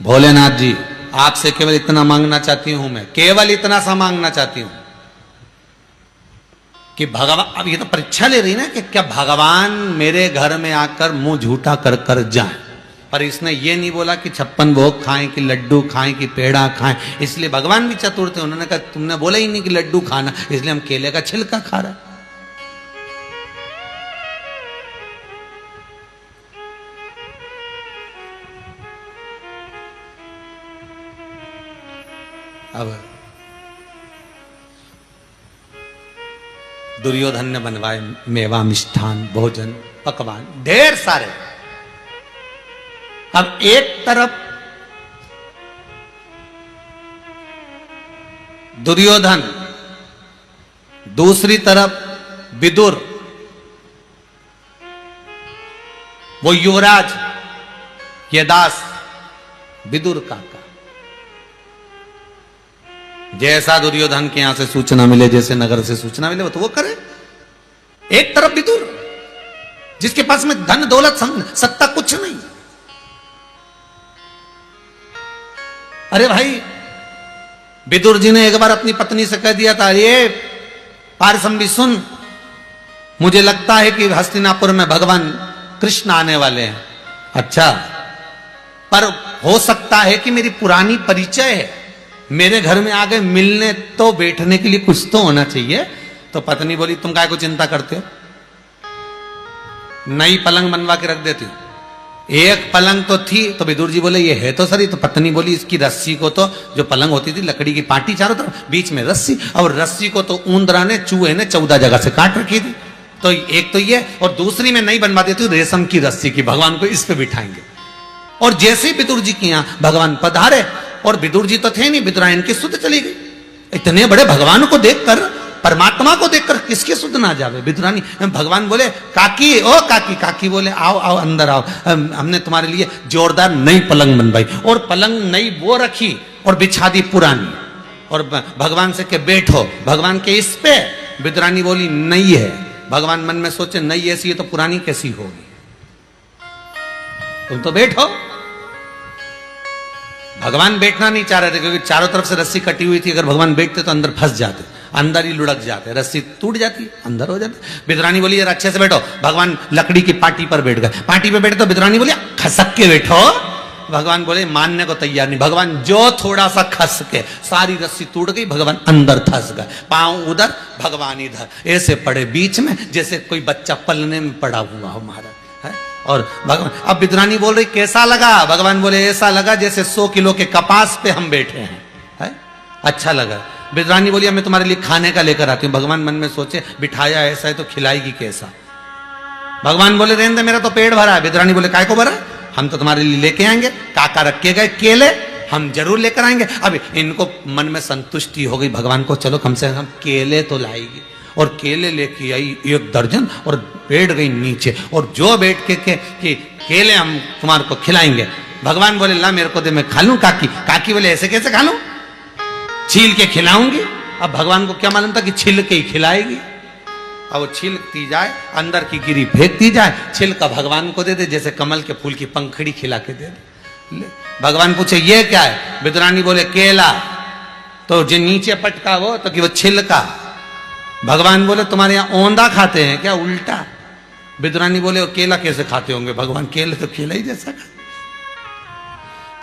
भोलेनाथ जी, आपसे केवल इतना मांगना चाहती हूं, मैं केवल इतना सा मांगना चाहती हूं कि भगवान, अब ये तो परीक्षा ले रही ना कि क्या भगवान मेरे घर में आकर मुंह झूठा कर कर जाए। पर इसने ये नहीं बोला कि 56 भोग खाएं, कि लड्डू खाएं, कि पेड़ा खाएं। इसलिए भगवान भी चतुर थे, उन्होंने कहा तुमने बोला ही नहीं कि लड्डू खाना, इसलिए हम केले का छिलका खा रहे। अब दुर्योधन ने बनवाए मेवा, मिष्ठान, भोजन, पकवान ढेर सारे। अब एक तरफ दुर्योधन, दूसरी तरफ विदुर, वो युवराज, ये दास, विदुर काका। जैसा दुर्योधन के यहां से सूचना मिले, जैसे नगर से सूचना मिले, वो तो वो करे। एक तरफ विदुर, जिसके पास में धन दौलत सत्ता कुछ नहीं। अरे भाई, विदुर जी ने एक बार अपनी पत्नी से कह दिया था, ये पारसंबी सुन, मुझे लगता है कि हस्तिनापुर में भगवान कृष्ण आने वाले हैं। अच्छा, पर हो सकता है कि मेरी पुरानी परिचय है, मेरे घर में आगे मिलने तो बैठने के लिए कुछ तो होना चाहिए। तो पत्नी बोली, तुम काय को चिंता करते हो, नई पलंग बनवा के रख देती हो। एक पलंग तो थी, तो विदुर जी बोले ये है तो सही। तो पत्नी बोली, इसकी रस्सी को तो, जो पलंग होती थी लकड़ी की पाटी चारों तरफ, बीच में रस्सी, और रस्सी को तो ऊंदरा ने, चूहे ने 14 जगह से काट रखी थी। तो एक तो ये, और दूसरी में नहीं बनवा देती रेशम की रस्सी की, भगवान को इस पे बिठाएंगे। और जैसे ही विदुर जी के यहां भगवान पधारे, और विदुर जी तो थे नहीं, विदुरायन की सुध चली गई। इतने बड़े भगवान को देखकर, परमात्मा को देखकर किसकी सुध ना जावे। विदुरानी, भगवान बोले काकी, ओ काकी। काकी बोले आओ आओ अंदर आओ, हमने तुम्हारे लिए जोरदार नई पलंग बनवाई। और पलंग नई वो रखी और बिछा दी पुरानी, और भगवान से के बैठो, भगवान के इस पे। विदुरानी बोली नई है। भगवान मन में सोचे नई ऐसी है तो पुरानी कैसी होगी, तुम तो बैठो। भगवान बैठना नहीं चाह रहे थे, क्योंकि चारों तरफ से रस्सी कटी हुई थी। अगर भगवान बैठते तो अंदर फंस जाते, अंदर ही लुढ़क जाते, रस्सी टूट जाती, अंदर हो जाते। विदुरानी बोली यार अच्छे से बैठो। भगवान लकड़ी की पाटी पर बैठ गए। पाटी पर बैठे तो विदुरानी बोली खसक के बैठो। भगवान बोले मानने को तैयार नहीं। भगवान जो थोड़ा सा खस के, सारी रस्सी टूट गई, भगवान अंदर फंस गए। पांव उधर, भगवान इधर, ऐसे पड़े बीच में, जैसे कोई बच्चा पलने में पड़ा हुआ हमारा है। और भगवान, अब विदुरानी बोल रही कैसा लगा? भगवान बोले ऐसा लगा जैसे 100 किलो के कपास पे हम बैठे हैं, है? अच्छा लगा। विदुरानी बोली मैं तुम्हारे लिए खाने का लेकर आती हूँ। भगवान मन में सोचे बिठाया ऐसा है तो खिलाएगी कैसा। भगवान बोले रहने दे, मेरा तो पेट भरा है। विदुरानी बोले काय को भरा? हम तो तुम्हारे लिए लेके आएंगे। काका रखे गए केले, हम जरूर लेकर आएंगे। अब इनको मन में संतुष्टि हो गई भगवान को, चलो कम से कम केले तो लाएगी। और केले लेके आई 1 दर्जन और बैठ गई नीचे। और जो बैठ के कि केले हम तुम्हारे को खिलाएंगे। भगवान बोले ला मेरे को दे, मैं खा लूं। काकी बोले ऐसे कैसे खा लूं, छील के खिलाऊंगी। अब भगवान को क्या मालूम था कि छिल के ही खिलाएगी। अब वो छिलती जाए, अंदर की गिरी फेंकती जाए, छिलका भगवान को दे दे, जैसे कमल के फूल की पंखड़ी खिला के दे दे। भगवान पूछे ये क्या है? विदुरानी बोले केला। तो जो नीचे पटका वो तो कि वो छिलका। भगवान बोले तुम्हारे यहाँ ओंदा खाते हैं क्या? उल्टा। विदुरानी बोले वो केला कैसे खाते होंगे? भगवान केले तो केला ही जैसा खा।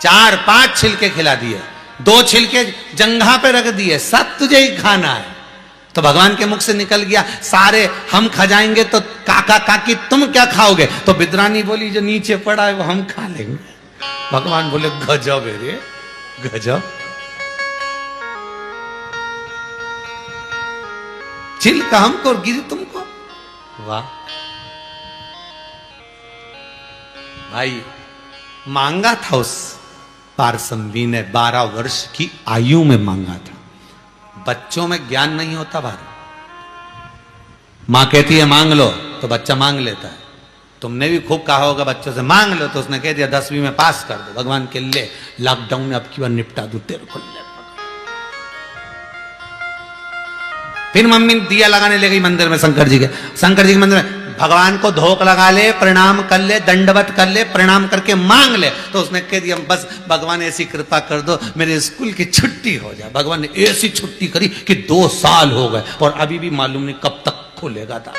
4-5 छिलके खिला दिए, 2 छिलके जंघा पे रख दिए, सब तुझे ही खाना है। तो भगवान के मुख से निकल गया सारे हम खा जाएंगे तो काका काकी तुम क्या खाओगे? तो विदुरानी बोली जो नीचे पड़ा है वो हम खा लेंगे। भगवान बोले गजब है रे, गजब। चिल्का हमको और गिरी तुमको। वाह भाई, मांगा था उस पारसंवी ने, 12 वर्ष की आयु में मांगा था। बच्चों में ज्ञान नहीं होता भाई। मां कहती है मांग लो तो बच्चा मांग लेता है। तुमने भी खूब कहा होगा बच्चों से मांग लो, तो उसने कह दिया 10वीं में पास कर दो, भगवान के ले लॉकडाउन में अब की बार निपटा दू तेरे को। फिर मम्मी दिया लगाने ले गई मंदिर में, शंकर जी के मंदिर में। भगवान को धोख लगा ले, प्रणाम कर ले, दंडवत कर ले, प्रणाम करके मांग ले। तो उसने कह दिया बस भगवान ऐसी कृपा कर दो मेरे स्कूल की छुट्टी हो जाए। भगवान ने ऐसी छुट्टी करी कि 2 साल हो गए और अभी भी मालूम नहीं कब तक खुलेगा था।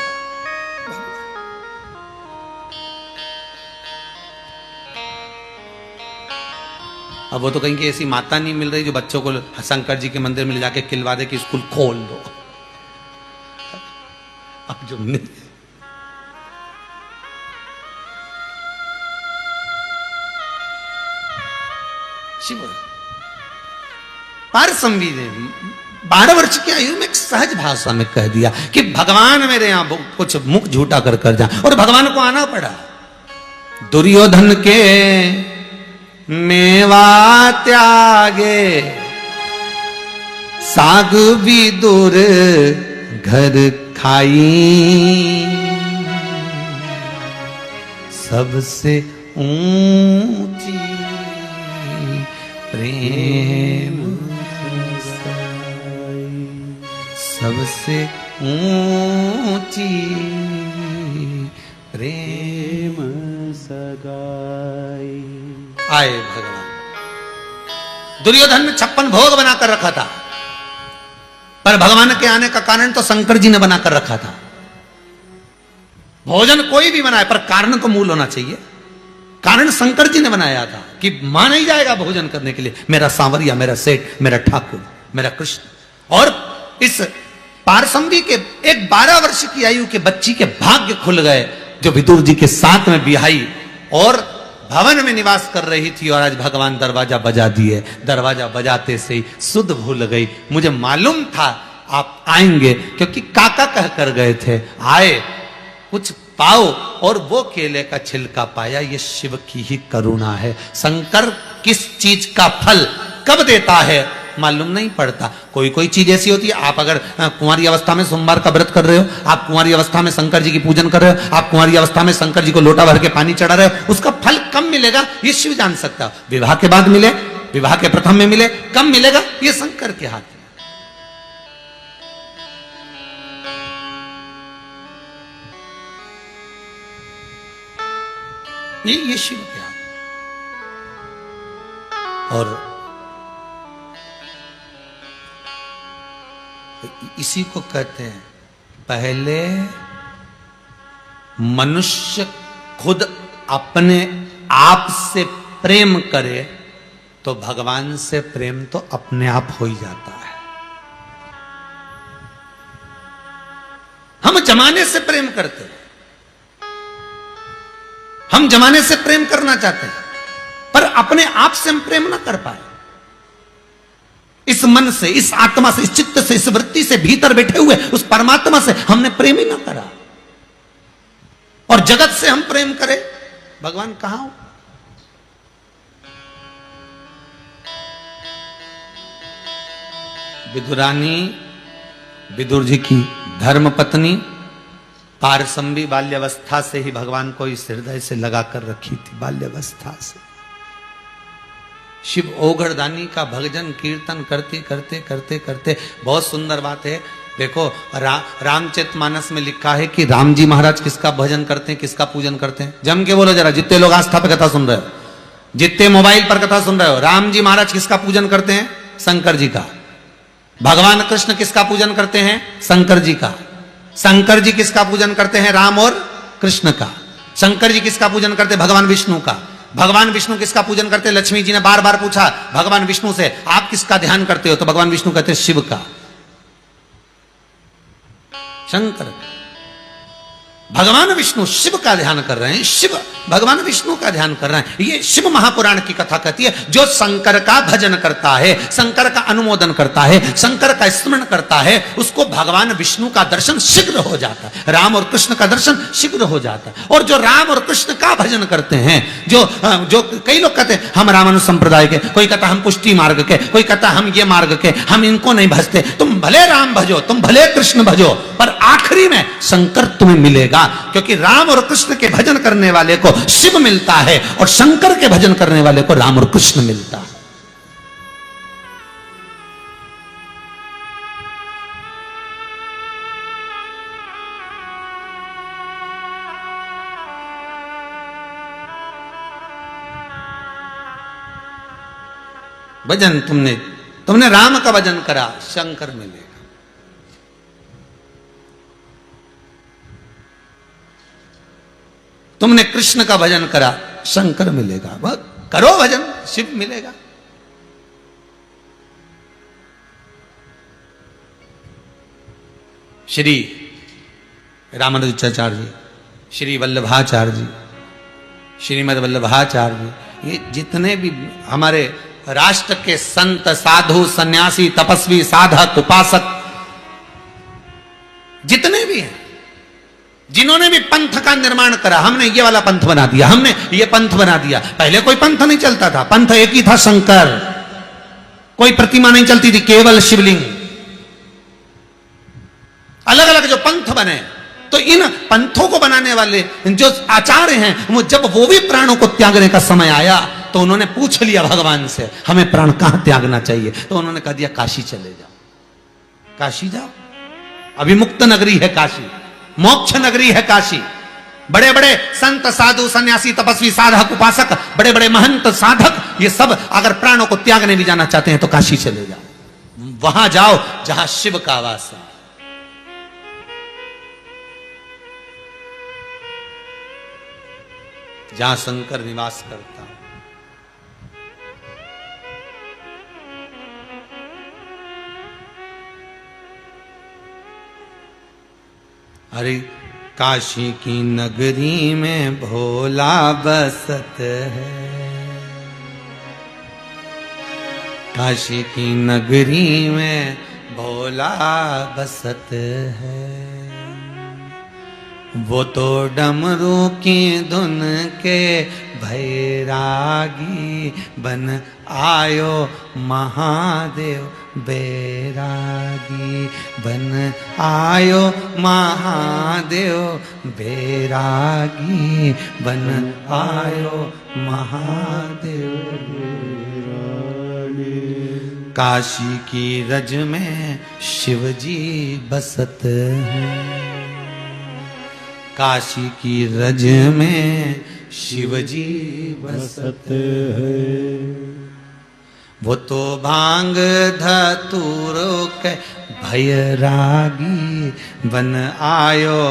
अब वो तो कहीं की ऐसी माता नहीं मिल रही जो बच्चों को शंकर जी के मंदिर में ले जाके खिलवा दे कि स्कूल खोल दो। अब जो शिव पारसंवी ने 12 वर्ष की आयु में एक सहज भाषा में कह दिया कि भगवान मेरे यहां कुछ मुख झूठा कर जाए, और भगवान को आना पड़ा। दुर्योधन के मेवा त्यागे, साग भी दूर घर खाई, सबसे ऊंची प्रेम सबसे ऊंची प्रेम सगाई। आए भगवान। दुर्योधन ने 56 भोग बनाकर रखा था, पर भगवान के आने का कारण तो शंकर जी ने बनाकर रखा था। भोजन कोई भी बनाए पर कारण तो मूल होना चाहिए। कारण शंकर जी ने बनाया था कि मान ही जाएगा भोजन करने के लिए मेरा सांवरिया, मेरा सेठ, मेरा ठाकुर, मेरा कृष्ण। और इस पारसंवी के एक 12 वर्ष की आयु के बच्ची के भाग्य खुल गए जो विदुर जी के साथ में बिहाई और भवन में निवास कर रही थी। और आज भगवान दरवाजा बजा दिए। दरवाजा बजाते से ही सुध भूल गई। मुझे मालूम था आप आएंगे, क्योंकि काका कह कर गए थे। आए, कुछ पाओ, और वो केले का छिलका पाया। ये शिव की ही करुणा है। शंकर किस चीज का फल कब देता है मालूम नहीं पड़ता। कोई कोई चीज ऐसी होती है, आप अगर कुंवारी अवस्था में सोमवार का व्रत कर रहे हो, आप कुंवारी अवस्था में शंकर जी की पूजन कर रहे हो, आप कुंवारी अवस्था में शंकर जी को लोटा भर के पानी चढ़ा रहे हो, उसका फल कब मिलेगा ये शिव जान सकता है। विवाह के बाद मिले, विवाह के प्रथम में मिले, कब मिलेगा ये शंकर के हाथ में। ये शिव के हाथ। और इसी को कहते हैं पहले मनुष्य खुद अपने आप से प्रेम करे तो भगवान से प्रेम तो अपने आप हो ही जाता है। हम जमाने से प्रेम करते हैं, हम जमाने से प्रेम करना चाहते हैं, पर अपने आप से हम प्रेम ना कर पाए। इस मन से, इस आत्मा से, इस चित्त से, इस वृत्ति से भीतर बैठे हुए उस परमात्मा से हमने प्रेम ही ना करा। और जगत से हम प्रेम करें, भगवान कहां हो? विदुरानी, विदुर जी की धर्म पत्नी पारसंवी बाल्यावस्था से ही भगवान को इस हृदय से लगाकर रखी थी। बाल्यावस्था से शिव ओघड़दानी का भजन कीर्तन करते करते करते करते, बहुत सुंदर बात है। देखो रामचरितमानस में लिखा है कि राम जी महाराज किसका भजन करते हैं, किसका पूजन करते हैं। जम के बोलो जरा, जितने लोग आस्था पर कथा सुन रहे हो, जितने मोबाइल पर कथा सुन रहे हो, राम जी महाराज किसका पूजन करते हैं? शंकर जी का। भगवान कृष्ण किसका पूजन करते हैं? शंकर जी का। शंकर जी किसका पूजन करते हैं? राम और कृष्ण का। शंकर जी किसका पूजन करते हैं? भगवान विष्णु का। भगवान विष्णु किसका पूजन करते हैं? लक्ष्मी जी ने बार बार पूछा भगवान विष्णु से, आप किसका ध्यान करते हो? तो भगवान विष्णु कहते हैं शिव का, शंकर। भगवान विष्णु शिव का ध्यान कर रहे हैं, शिव भगवान विष्णु का ध्यान कर रहे हैं। ये शिव महापुराण की कथा कहती है, जो शंकर का भजन करता है, शंकर का अनुमोदन करता है, शंकर का स्मरण करता है, उसको भगवान विष्णु का दर्शन शीघ्र हो जाता है, राम और कृष्ण का दर्शन शीघ्र हो जाता है। और जो राम और कृष्ण का भजन करते हैं, जो कई लोग कहते हैं हम रामानु संप्रदाय के, कोई कहता हम पुष्टि मार्ग के, कोई कहता हम ये मार्ग के, हम इनको नहीं भजते। तुम भले राम भजो, तुम भले कृष्ण भजो, पर आखिरी में शंकर तुम्हें मिलेगा, क्योंकि राम और कृष्ण के भजन करने वाले को शिव मिलता है और शंकर के भजन करने वाले को राम और कृष्ण मिलता है। भजन तुमने राम का भजन करा, शंकर मिलेगा। तुमने कृष्ण का भजन करा, शंकर मिलेगा। बस करो भजन, शिव मिलेगा। श्री रामानुजाचार्य जी, श्री वल्लभाचार्य जी, श्रीमद वल्लभाचार्य जी, ये जितने भी हमारे राष्ट्र के संत, साधु, सन्यासी, तपस्वी, साधक, उपासक जितने भी हैं, जिन्होंने भी पंथ का निर्माण करा, हमने ये वाला पंथ बना दिया, हमने ये पंथ बना दिया। पहले कोई पंथ नहीं चलता था, पंथ एक ही था, शंकर। कोई प्रतिमा नहीं चलती थी, केवल शिवलिंग। अलग अलग जो पंथ बने, तो इन पंथों को बनाने वाले जो आचार्य हैं, वो जब वो भी प्राणों को त्यागने का समय आया तो उन्होंने पूछ लिया भगवान से, हमें प्राण कहां त्यागना चाहिए? तो उन्होंने कह दिया काशी चले जाओ। काशी जाओ, अभिमुक्त नगरी है काशी, मोक्ष नगरी है काशी। बड़े बड़े संत, साधु, सन्यासी, तपस्वी, साधक, उपासक, बड़े बड़े महंत, साधक, ये सब अगर प्राणों को त्यागने भी जाना चाहते हैं तो काशी चले जाओ। वहां जाओ जहां शिव का वास है। जहां शंकर निवास करता है। अरे काशी की नगरी में भोला बसत है, काशी की नगरी में भोला बसत है। वो तो डमरू की धुन के भैरागी बन आयो महादेव बैरागी, बन आयो महादेव बैरागी, बन आयो महादेव बैरागी। काशी की रज में शिवजी बसत है, काशी की रज में शिवजी बसत है। वो तो भांग धतूरो के भैरागी बन आयो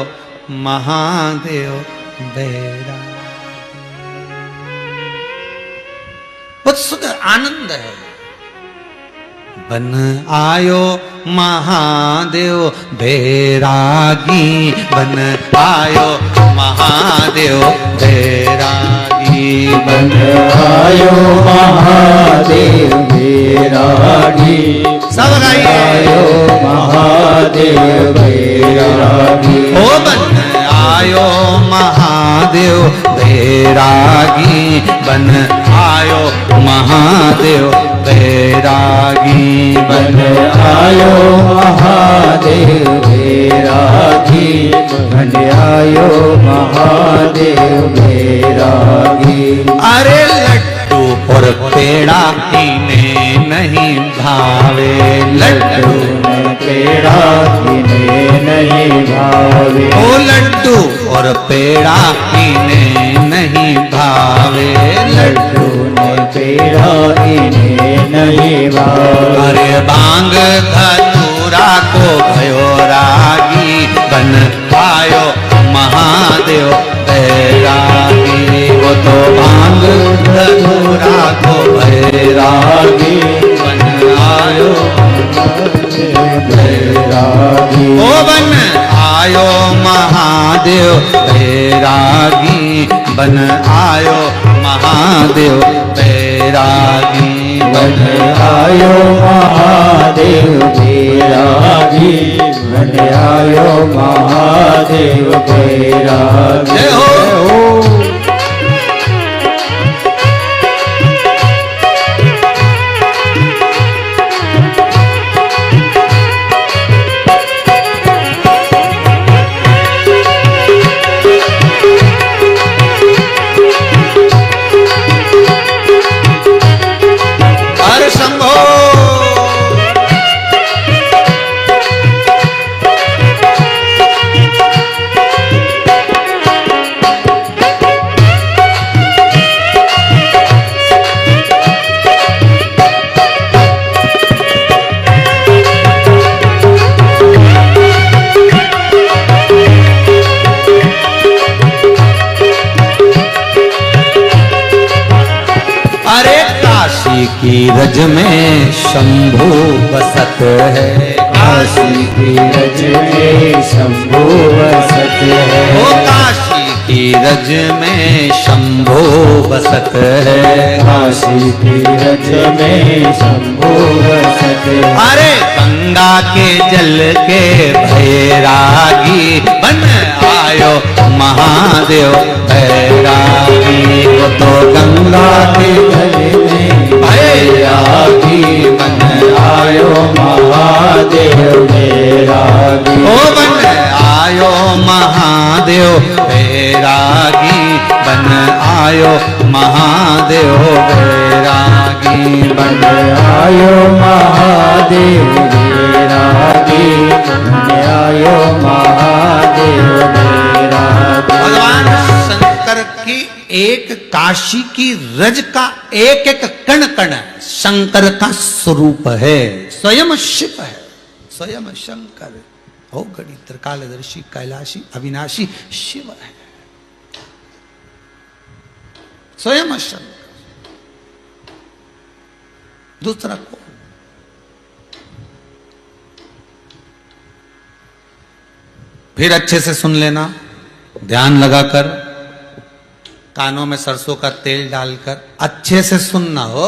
महादेव बैरागी। बहुत सुख आनंद है। बन आयो महादेव बैरागी, बन आयो महादेव बैरागी, बन आयो महादेव बैरागी। सब गाइए। आयो महादेव बैरागी। ओ बन आयो महादेव बैरागी, बन आयो महादेव बैरागी, बन आयो महादेव बैरागी, बन आयो महादेव बैरागी। अरे लड्डू और पेड़ा इन्हें नहीं भावे, लड्डू पेड़ा इन्हें नहीं भावे। ओ लड्डू और पेड़ा इन्हें नहीं भावे, लड्डू ने पेड़ा इन्हें नहीं भावे। अरे भांग धतूरा को भयो रागी, बन आयो महादेव बैरागी। वो तो भांग धतूरा को बैरागी, बन आयो बैरागी। ओ बन आयो महादेव महादेव बैरागी बन आयो महादेव बैरागी बन आयो महादेव बैरागी बन आयो महादेव बैरागी। जय हो। काशी की रज में शंभू बसत है, काशी की रज में शंभू बसत है, ओ काशी की रज में शंभू बसत है, काशी की रज में शंभू बसत है। अरे गंगा के जल के बैरागी बन आयो महादेव बैरागी। वो तो गंगा के जल में बैरागी बन आयो महादेव बैरागी। ओ बन आयो महादेव बैरागी बन आयो महादेव बैरागी बन आयो महादेव बैरागी बन आयो महादेव बैरागी। भगवान शंकर की एक काशी की रज का एक एक कण कण शंकर का स्वरूप है, स्वयं शिव है, स्वयं शंकर हो गणी त्रिकालदर्शी कैलाशी अविनाशी शिव है, स्वयं शंकर, दूसरा कौन? फिर अच्छे से सुन लेना, ध्यान लगाकर, कानों में सरसों का तेल डालकर अच्छे से सुनना हो।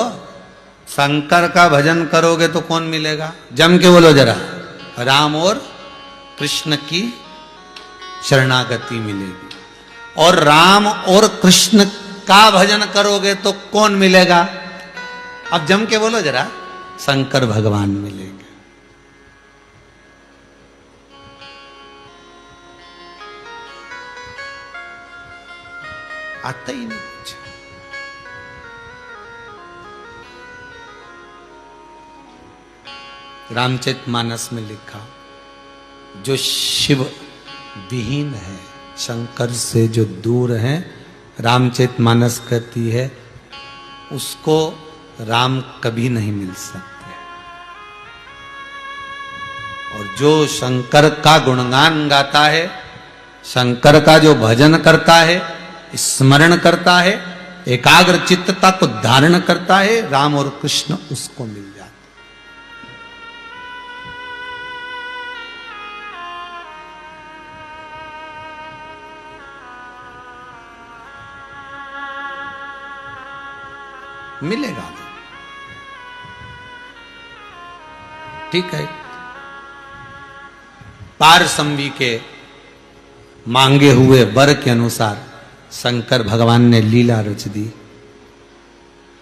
शंकर का भजन करोगे तो कौन मिलेगा? जम के बोलो जरा, राम और कृष्ण की शरणागति मिलेगी। और राम और कृष्ण का भजन करोगे तो कौन मिलेगा? अब जम के बोलो जरा, शंकर भगवान मिलेंगे। आता ही नहीं कुछ। रामचरितमानस में लिखा, जो शिव विहीन है, शंकर से जो दूर है, रामचरितमानस कहती है उसको राम कभी नहीं मिल सकते। और जो शंकर का गुणगान गाता है, शंकर का जो भजन करता है, स्मरण करता है, एकाग्र चित्तता को धारण करता है, राम और कृष्ण उसको मिल जाते। मिलेगा, ठीक है। पारसंवी के मांगे हुए वर के अनुसार शंकर भगवान ने लीला रच दी।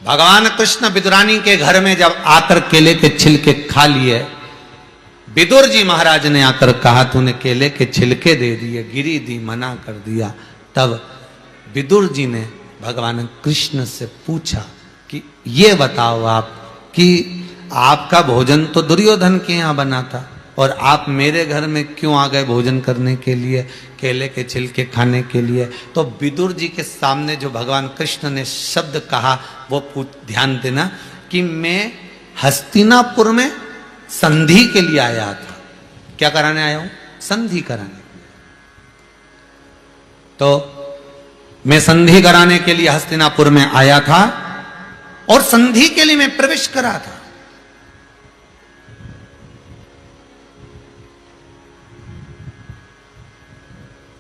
भगवान कृष्ण विदुरानी के घर में जब आकर केले के छिलके खा लिए, विदुर जी महाराज ने आकर कहा तूने केले के छिलके दे दिए, गिरी दी, मना कर दिया। तब विदुर जी ने भगवान कृष्ण से पूछा कि ये बताओ आप कि आपका भोजन तो दुर्योधन के यहाँ बना था और आप मेरे घर में क्यों आ गए भोजन करने के लिए, केले के छिलके खाने के लिए? तो विदुर जी के सामने जो भगवान कृष्ण ने शब्द कहा वो ध्यान देना कि मैं हस्तिनापुर में संधि के लिए आया था। क्या कराने आया हूं? संधि कराने। तो मैं संधि कराने के लिए हस्तिनापुर में आया था और संधि के लिए मैं प्रवेश करा था।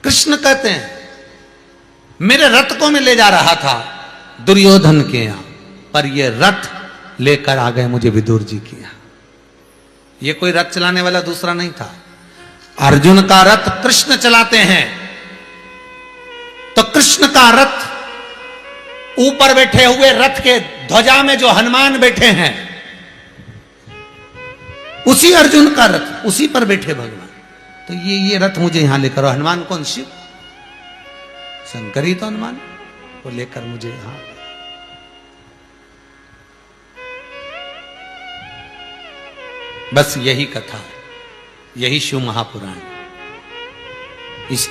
कृष्ण कहते हैं मेरे रथ को मैं ले जा रहा था दुर्योधन के यहां, पर ये रथ लेकर आ गए मुझे विदुर जी के यहां। ये कोई रथ चलाने वाला दूसरा नहीं था, अर्जुन का रथ कृष्ण चलाते हैं। तो कृष्ण का रथ ऊपर बैठे हुए रथ के ध्वजा में जो हनुमान बैठे हैं, उसी अर्जुन का रथ, उसी पर बैठे भगवान। तो ये रथ मुझे यहां लेकर, हनुमान कौन? शिव, शंकर ही तो हनुमान, वो लेकर मुझे यहां। बस यही कथा, यही शिव महापुराण,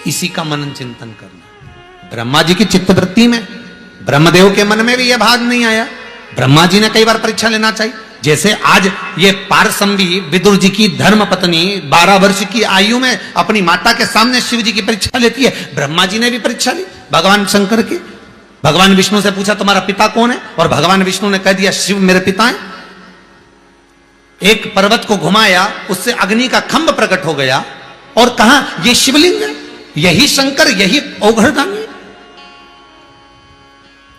इसी का मनन चिंतन करना। ब्रह्मा जी की चित्तवृत्ति में, ब्रह्मदेव के मन में भी यह भाग नहीं आया। ब्रह्मा जी ने कई बार परीक्षा लेना चाहिए। जैसे आज ये पारसंबी विदुर जी की धर्म पत्नी 12 वर्ष की आयु में अपनी माता के सामने शिव जी की परीक्षा लेती है, ब्रह्मा जी ने भी परीक्षा ली भगवान शंकर की। भगवान विष्णु से पूछा तुम्हारा पिता कौन है, और भगवान विष्णु ने कह दिया शिव मेरे पिता हैं। एक पर्वत को घुमाया, उससे अग्नि का खंभ प्रकट हो गया, और कहा यह शिवलिंग है, यही शंकर, यही औघड़दानी।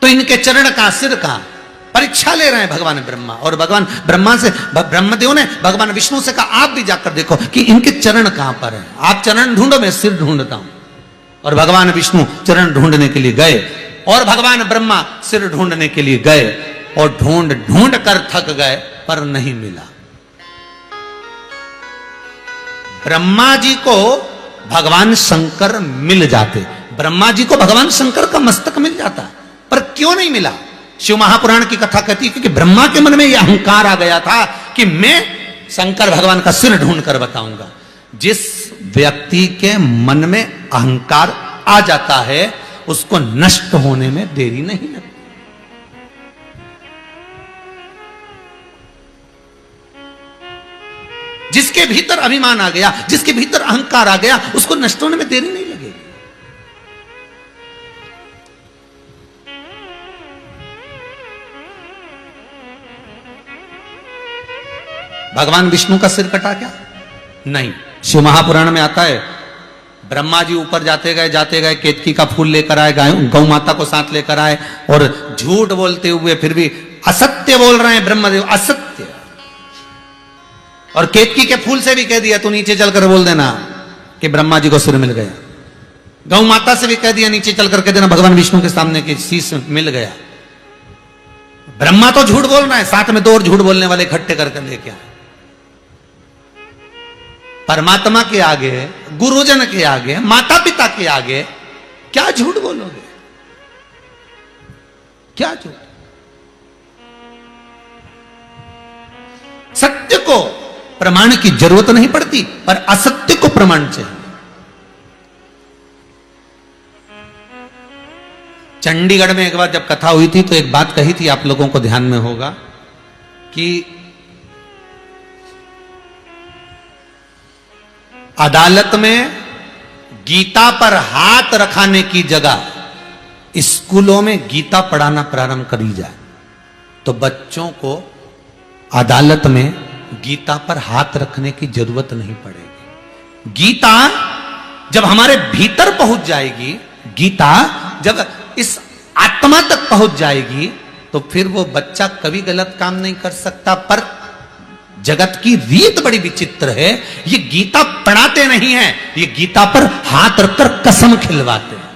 तो इनके चरण का, सिर का परीक्षा ले रहे हैं भगवान ब्रह्मा। और भगवान ब्रह्मा से, ब्रह्मदेव ने भगवान विष्णु से कहा आप भी जाकर देखो कि इनके चरण कहां पर हैं, आप चरण ढूंढो, मैं सिर ढूंढता हूं। और भगवान विष्णु चरण ढूंढने के लिए गए, और भगवान ब्रह्मा सिर ढूंढने के लिए गए, और ढूंढ ढूंढ कर थक गए, पर नहीं मिला। ब्रह्मा जी को भगवान शंकर मिल जाते, ब्रह्मा जी को भगवान शंकर का मस्तक मिल जाता, पर क्यों नहीं मिला? शिव महापुराण की कथा कहती है क्योंकि ब्रह्मा के मन में यह अहंकार आ गया था कि मैं शंकर भगवान का सिर ढूंढ कर बताऊंगा। जिस व्यक्ति के मन में अहंकार आ जाता है उसको नष्ट होने में देरी नहीं लगती। जिसके भीतर अभिमान आ गया, जिसके भीतर अहंकार आ गया, उसको नष्ट होने में देरी नहीं लगेगी। भगवान विष्णु का सिर कटा क्या? नहीं। शिव महापुराण में आता है ब्रह्मा जी ऊपर जाते गए केतकी का फूल लेकर आए, गौ माता को साथ लेकर आए, और झूठ बोलते हुए फिर भी असत्य बोल रहे हैं ब्रह्मदेव, असत्य। और केतकी के फूल से भी कह दिया तू नीचे चलकर बोल देना कि ब्रह्मा जी को सिर मिल गया। गौ माता से भी कह दिया नीचे चलकर कह देना भगवान विष्णु के सामने कि शीश मिल गया। ब्रह्मा तो झूठ बोल रहा है, साथ में 2 और झूठ बोलने वाले इकट्ठे करके लेके आए। परमात्मा के आगे, गुरुजन के आगे, माता पिता के आगे क्या झूठ बोलोगे? क्या झूठ? सत्य को प्रमाण की जरूरत नहीं पड़ती, पर असत्य को प्रमाण चाहिए। चंडीगढ़ में एक बार जब कथा हुई थी तो एक बात कही थी, आप लोगों को ध्यान में होगा कि अदालत में गीता पर हाथ रखाने की जगह स्कूलों में गीता पढ़ाना प्रारंभ करी जाए तो बच्चों को अदालत में गीता पर हाथ रखने की जरूरत नहीं पड़ेगी। गीता जब हमारे भीतर पहुंच जाएगी, गीता जब इस आत्मा तक पहुंच जाएगी, तो फिर वो बच्चा कभी गलत काम नहीं कर सकता। पर जगत की रीत बड़ी विचित्र है, ये गीता पढ़ाते नहीं है, ये गीता पर हाथ रखकर कसम खिलवाते हैं।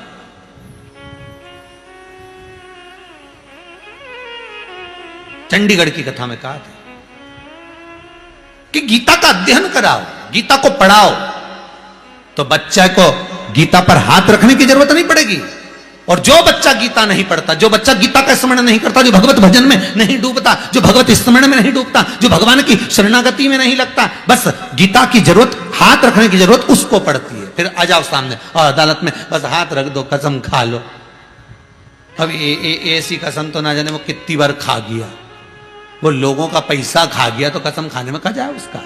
चंडीगढ़ की कथा में कहा था कि गीता का अध्ययन कराओ, गीता को पढ़ाओ, तो बच्चे को गीता पर हाथ रखने की जरूरत नहीं पड़ेगी। और जो बच्चा गीता नहीं पढ़ता, जो बच्चा गीता का स्मरण नहीं करता, जो भगवत भजन में नहीं डूबता, जो भगवत स्मरण में नहीं डूबता, जो भगवान की शरणागति में नहीं लगता, बस गीता की जरूरत, हाथ रखने की जरूरत उसको पड़ती है। फिर आ जाओ सामने और अदालत में बस हाथ रख दो, कसम खा लो। अब ऐसी कसम तो ना जाने वो कितनी बार खा गया, वो लोगों का पैसा खा गया तो कसम खाने में कहा जाए उसका।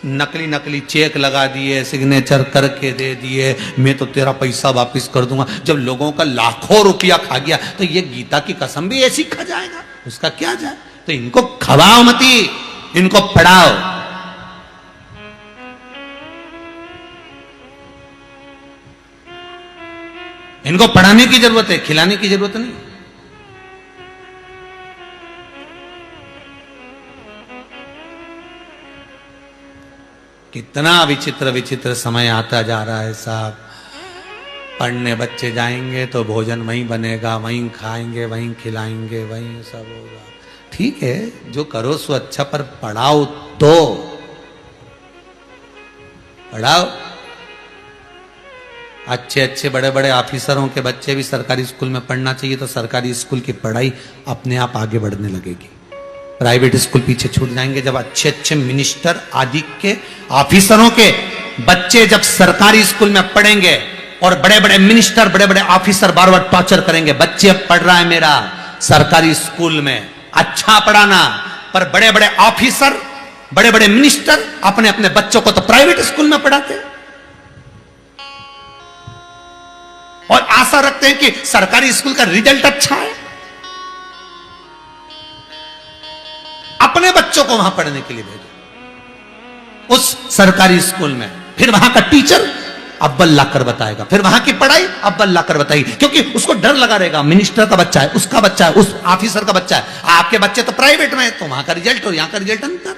नकली नकली चेक लगा दिए, सिग्नेचर करके दे दिए, मैं तो तेरा पैसा वापस कर दूंगा। जब लोगों का लाखों रुपया खा गया तो ये गीता की कसम भी ऐसी खा जाएगा, उसका क्या जाए। तो इनको खवाओ मती, इनको पढ़ाओ। इनको पढ़ाने की जरूरत है, खिलाने की जरूरत नहीं। कितना विचित्र विचित्र समय आता जा रहा है साहब। पढ़ने बच्चे जाएंगे तो भोजन वहीं बनेगा, वहीं खाएंगे, वहीं खिलाएंगे, वहीं सब होगा। ठीक है, जो करो सो अच्छा, पर पढ़ाओ तो पढ़ाओ। अच्छे अच्छे बड़े बड़े ऑफिसरों के बच्चे भी सरकारी स्कूल में पढ़ना चाहिए, तो सरकारी स्कूल की पढ़ाई अपने आप आगे बढ़ने लगेगी। प्राइवेट स्कूल पीछे छूट जाएंगे। जब अच्छे अच्छे मिनिस्टर आदि के ऑफिसरों के बच्चे जब सरकारी स्कूल में पढ़ेंगे और बड़े बड़े मिनिस्टर बड़े बड़े ऑफिसर बार बार टॉर्चर करेंगे, बच्चे अब पढ़ रहा है मेरा सरकारी स्कूल में, अच्छा पढ़ाना, पर बड़े बड़े ऑफिसर बड़े बड़े मिनिस्टर अपने अपने बच्चों को तो प्राइवेट स्कूल में पढ़ाते और आशा रखते हैं कि सरकारी स्कूल का रिजल्ट अच्छा है। अपने बच्चों को वहां पढ़ने के लिए भेजो उस सरकारी स्कूल में, फिर वहां का टीचर अव्वल लाकर बताएगा, फिर वहां की पढ़ाई अव्वल लाकर बताएगी, क्योंकि उसको डर लगा रहेगा, मिनिस्टर का बच्चा है, उसका बच्चा है, उस ऑफिसर का बच्चा है, आपके बच्चे तो प्राइवेट में है, तो वहां का रिजल्ट और यहां का रिजल्ट अंतर।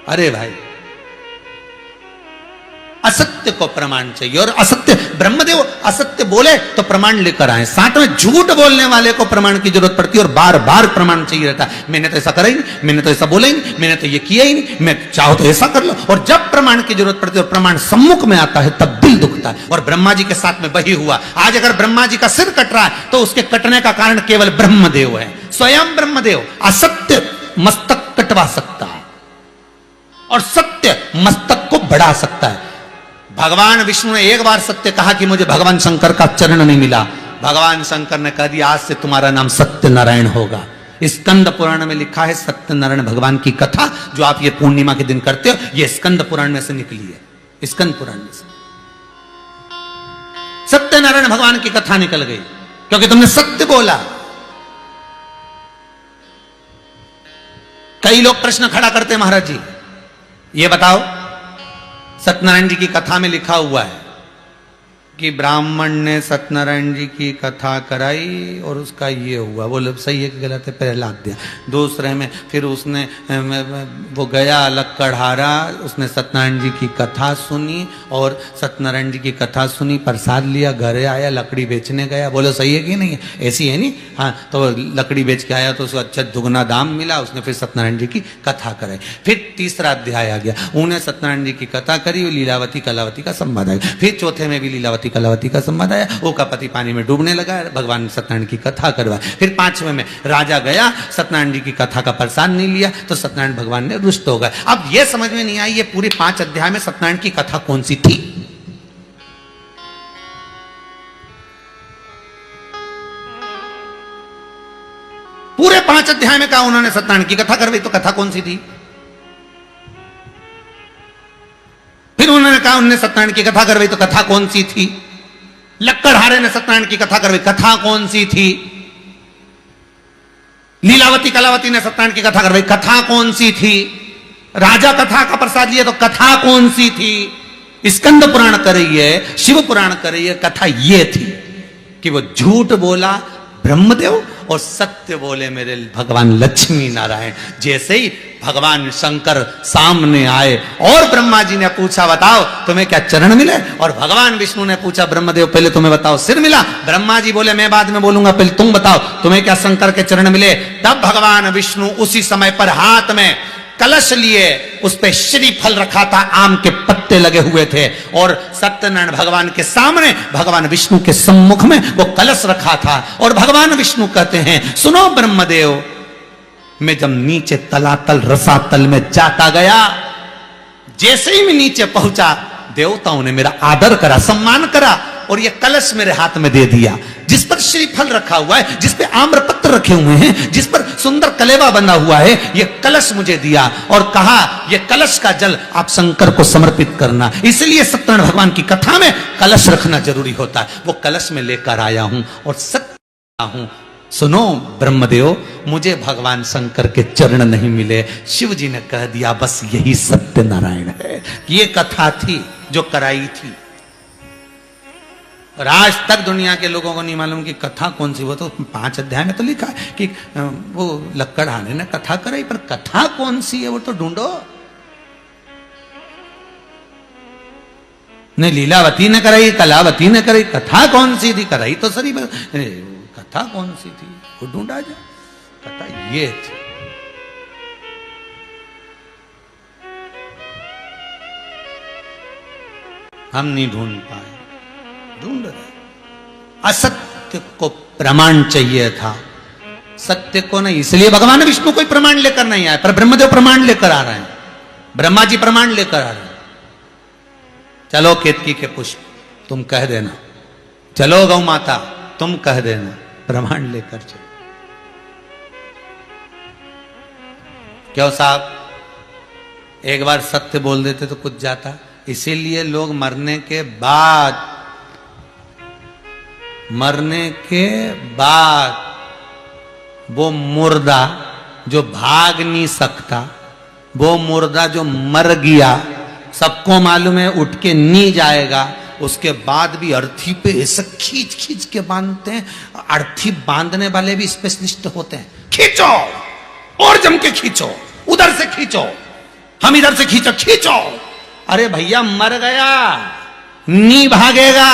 अरे भाई, असत्य को प्रमाण चाहिए, और असत्य ब्रह्मदेव असत्य बोले तो प्रमाण लेकर आए, साथ में झूठ बोलने वाले को प्रमाण की जरूरत पड़ती है, और बार बार प्रमाण चाहिए रहता है। मैंने तो ऐसा करा ही नहीं, मैंने तो ऐसा बोला ही नहीं, मैंने तो ये किया ही नहीं, मैं चाहो तो ऐसा कर लो। और जब प्रमाण की जरूरत पड़ती है और प्रमाण सम्मुख में आता है तब दिल दुखता है। और ब्रह्मा जी के साथ में वही हुआ। आज अगर ब्रह्मा जी का सिर कट रहा है तो उसके कटने का कारण केवल ब्रह्मदेव है, स्वयं ब्रह्मदेव असत्य मस्तक कटवा सकता है और सत्य मस्तक को बढ़ा सकता है। भगवान विष्णु ने एक बार सत्य कहा कि मुझे भगवान शंकर का चरण नहीं मिला, भगवान शंकर ने कह दिया आज से तुम्हारा नाम सत्यनारायण होगा। स्कंद पुराण में लिखा है सत्यनारायण भगवान की कथा जो आप ये पूर्णिमा के दिन करते हो, ये स्कंद पुराण में से निकली है। स्कंद पुराण में से सत्यनारायण भगवान की कथा निकल गई क्योंकि तुमने सत्य बोला। कई लोग प्रश्न खड़ा करते हैं, महाराज जी ये बताओ, सत्यनारायण जी की कथा में लिखा हुआ है कि ब्राह्मण ने सत्यनारायण जी की कथा कराई और उसका ये हुआ, बोले सही है कि गलत है, पहला अध्याय। दूसरे में फिर उसने वो गया लक्कड़हारा, उसने सत्यनारायण जी की कथा सुनी और सत्यनारायण जी की कथा सुनी, प्रसाद लिया, घर आया, लकड़ी बेचने गया, बोले सही है कि नहीं है, ऐसी है नहीं। हाँ, तो लकड़ी बेच के आया तो उसको अच्छा दुगना दाम मिला, उसने फिर सत्यनारायण जी की कथा कराई। फिर तीसरा अध्याय आ गया, उन्हें सत्यनारायण जी की कथा करी, लीलावती कलावती का संवाद आया। फिर चौथे में भी लीलावती कलावती का संवाद आया, वो का पति पानी में डूबने लगा, भगवान सत्यनारायण की कथा करवाई। फिर पांचवें में राजा गया, सत्यनारायण जी की कथा का प्रसाद नहीं लिया तो सत्यनारायण भगवान ने रुष्ट हो गए। अब यह समझ में नहीं आई ये पूरे 5 अध्याय में सत्यनारायण की कथा कौन सी थी। पूरे 5 अध्याय में कहा उन्होंने सत्यनारायण की कथा करवाई, तो कथा कौन सी थी। फिर उन्होंने कहा उन्होंने सत्यनारायण की कथा करवाई, तो कथा कौन सी थी। लक्कड़हारे ने सत्यनारायण की कथा करवाई, कथा कौन सी थी। लीलावती कलावती ने सत्यनारायण की कथा करवाई, कथा कौन सी थी। राजा कथा का प्रसाद लिया तो कथा कौन सी थी। स्कंद पुराण कर रही है, शिव पुराण कर रही है, कथा ये थी कि वो झूठ बोला ब्रह्मदेव और सत्य बोले मेरे भगवान लक्ष्मी नारायण। जैसे ही भगवान शंकर सामने आए और ब्रह्मा जी ने पूछा बताओ तुम्हें क्या चरण मिले, और भगवान विष्णु ने पूछा ब्रह्मदेव पहले तुम्हें बताओ सिर मिला। ब्रह्मा जी बोले मैं बाद में बोलूंगा, पहले तुम बताओ तुम्हें क्या शंकर के चरण मिले। तब भगवान विष्णु उसी समय पर हाथ में कलश लिए, उस पे श्रीफल रखा था, आम के पत्ते लगे हुए थे, और सत्यनारायण भगवान के सामने भगवान विष्णु के सम्मुख में वो कलश रखा था। और भगवान विष्णु कहते हैं सुनो ब्रह्मदेव, मैं जब नीचे तलातल रसातल में जाता गया, जैसे ही मैं नीचे पहुंचा देवताओं ने मेरा आदर करा, सम्मान करा, और ये कलश मेरे हाथ में दे दिया जिस पर श्रीफल रखा हुआ है, जिस पे आम्रपत्र रखे हुए हैं, जिस पर सुंदर कलेवा बना हुआ है, ये कलश मुझे दिया और कहा ये कलश का जल आप शंकर को समर्पित करना। इसलिए सत्यनारायण भगवान की कथा में कलश रखना जरूरी होता है। वो कलश में लेकर आया हूं और सत्य हूं, सुनो ब्रह्मदेव, मुझे भगवान शंकर के चरण नहीं मिले। शिव जी ने कह दिया बस यही सत्य नारायण है। ये कथा थी जो कराई थी, और आज तक दुनिया के लोगों को नहीं मालूम कि कथा कौन सी। वो तो 5 अध्याय में तो लिखा है कि वो लक्कड़हारे ने कथा कराई, पर कथा कौन सी है वो तो ढूंढो। नहीं, लीलावती ने कराई, कलावती ने कराई, कथा कौन सी थी? कराई तो सही, कथा कौन सी थी वो ढूंढा जाए। कथा ये थी। हम नहीं ढूंढ पाए, ढूंढ रहे। असत्य को प्रमाण चाहिए था, सत्य को नहीं। इसलिए भगवान विष्णु कोई प्रमाण लेकर नहीं आए, पर ब्रह्मदेव प्रमाण लेकर आ रहे हैं, ब्रह्मा जी प्रमाण लेकर आ रहे हैं। चलो केतकी के पुष्प, तुम कह देना। चलो गौ माता, तुम कह देना। प्रमाण लेकर चलो। क्यों साहब, एक बार सत्य बोल देते तो कुछ जाता। इसीलिए लोग मरने के बाद वो मुर्दा जो भाग नहीं सकता, वो मुर्दा जो मर गया, सबको मालूम है उठ के नहीं जाएगा, उसके बाद भी अर्थी पे ऐसा खींच खींच के बांधते हैं। अर्थी बांधने वाले भी स्पेशलिस्ट होते हैं। खींचो और जम के खींचो, उधर से खींचो, हम इधर से खींचो, खींचो। अरे भैया मर गया, नहीं भागेगा,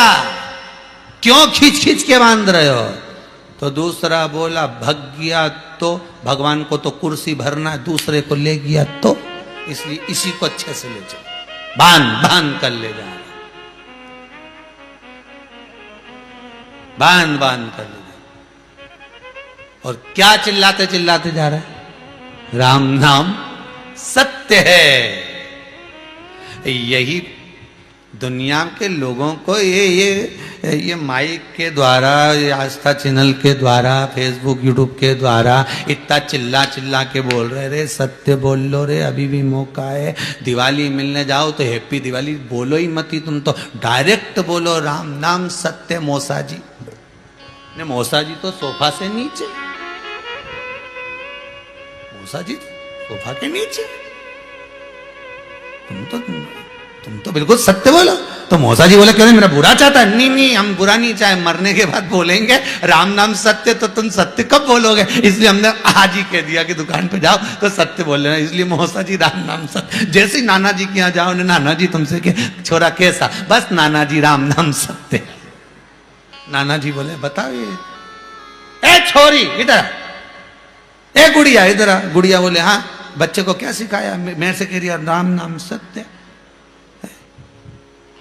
क्यों खींच खींच के बांध रहे हो? तो दूसरा बोला भग गया तो भगवान को तो कुर्सी भरना है, दूसरे को ले गया तो, इसलिए इसी को अच्छे से ले चलो, बांध कर ले जा, बांध कर ले जा। और क्या चिल्लाते चिल्लाते जा रहा है? राम नाम सत्य है। यही दुनिया के लोगों को ये माइक के द्वारा, ये आस्था चैनल के द्वारा, फेसबुक यूट्यूब के द्वारा इतना चिल्ला के बोल रहे, रे सत्य बोल लो रे, अभी भी मौका है। दिवाली मिलने जाओ तो हैप्पी दिवाली बोलो ही मत, तुम तो डायरेक्ट बोलो राम नाम सत्य। मौसा जी ने, मौसा जी तो सोफा से नीचे, मौसा जी सोफा के नीचे, तुम तो बिल्कुल सत्य बोलो। तो मौसा जी बोले क्यों नहीं, मेरा बुरा चाहता है? नहीं, हम बुरा नहीं चाहे, मरने के बाद बोलेंगे राम नाम सत्य। तो तुम सत्य कब बोलोगे? इसलिए हमने आज ही कह दिया कि दुकान पे जाओ तो सत्य बोल लेना। इसलिए मौसा जी राम नाम सत्य। जैसे ही नाना जी के यहाँ जाओ, नाना जी तुमसे के छोरा कैसा? बस नाना जी राम नाम सत्य। नाना जी बोले बताओ ये, ए छोरी इधर, ए गुड़िया इधर आ। गुड़िया बोले हाँ, बच्चे को क्या सिखाया? मेरे से कह रही राम नाम सत्य।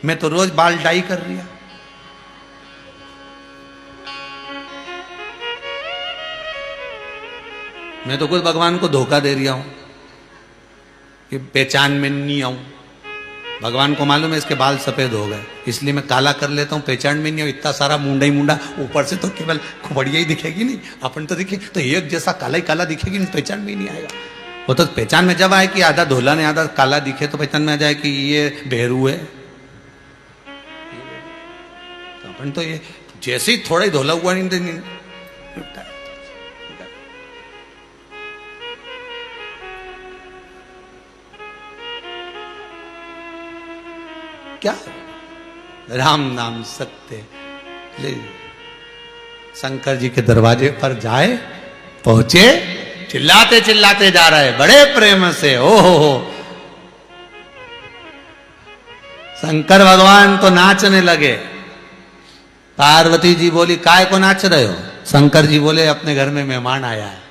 मैं तो रोज बाल डाई कर रही है। मैं तो खुद भगवान को धोखा दे रहा हूं कि पहचान में नहीं आऊं। भगवान को मालूम है इसके बाल सफेद हो गए, इसलिए मैं काला कर लेता हूं, पहचान में नहीं आऊं। इतना सारा मुंडा ही मुंडा, ऊपर से तो केवल खुबड़िया ही दिखेगी, नहीं अपन तो दिखे तो एक जैसा काला ही काला दिखेगी, नहीं पहचान में ही नहीं आएगा। वो तो पहचान में जब आए कि आधा धोला ने आधा काला दिखे तो पहचान में आ जाए कि ये बेहरू है। तो अपन तो ये जैसे ही थोड़ा ही धोला हुआ नहीं क्या राम नाम सत्य। ले शंकर जी के दरवाजे पर जाए, पहुंचे, चिल्लाते चिल्लाते जा रहे बड़े प्रेम से। ओहो, शंकर भगवान तो नाचने लगे। पार्वती जी बोली काय को नाच रहे हो? शंकर जी बोले अपने घर में मेहमान आया है।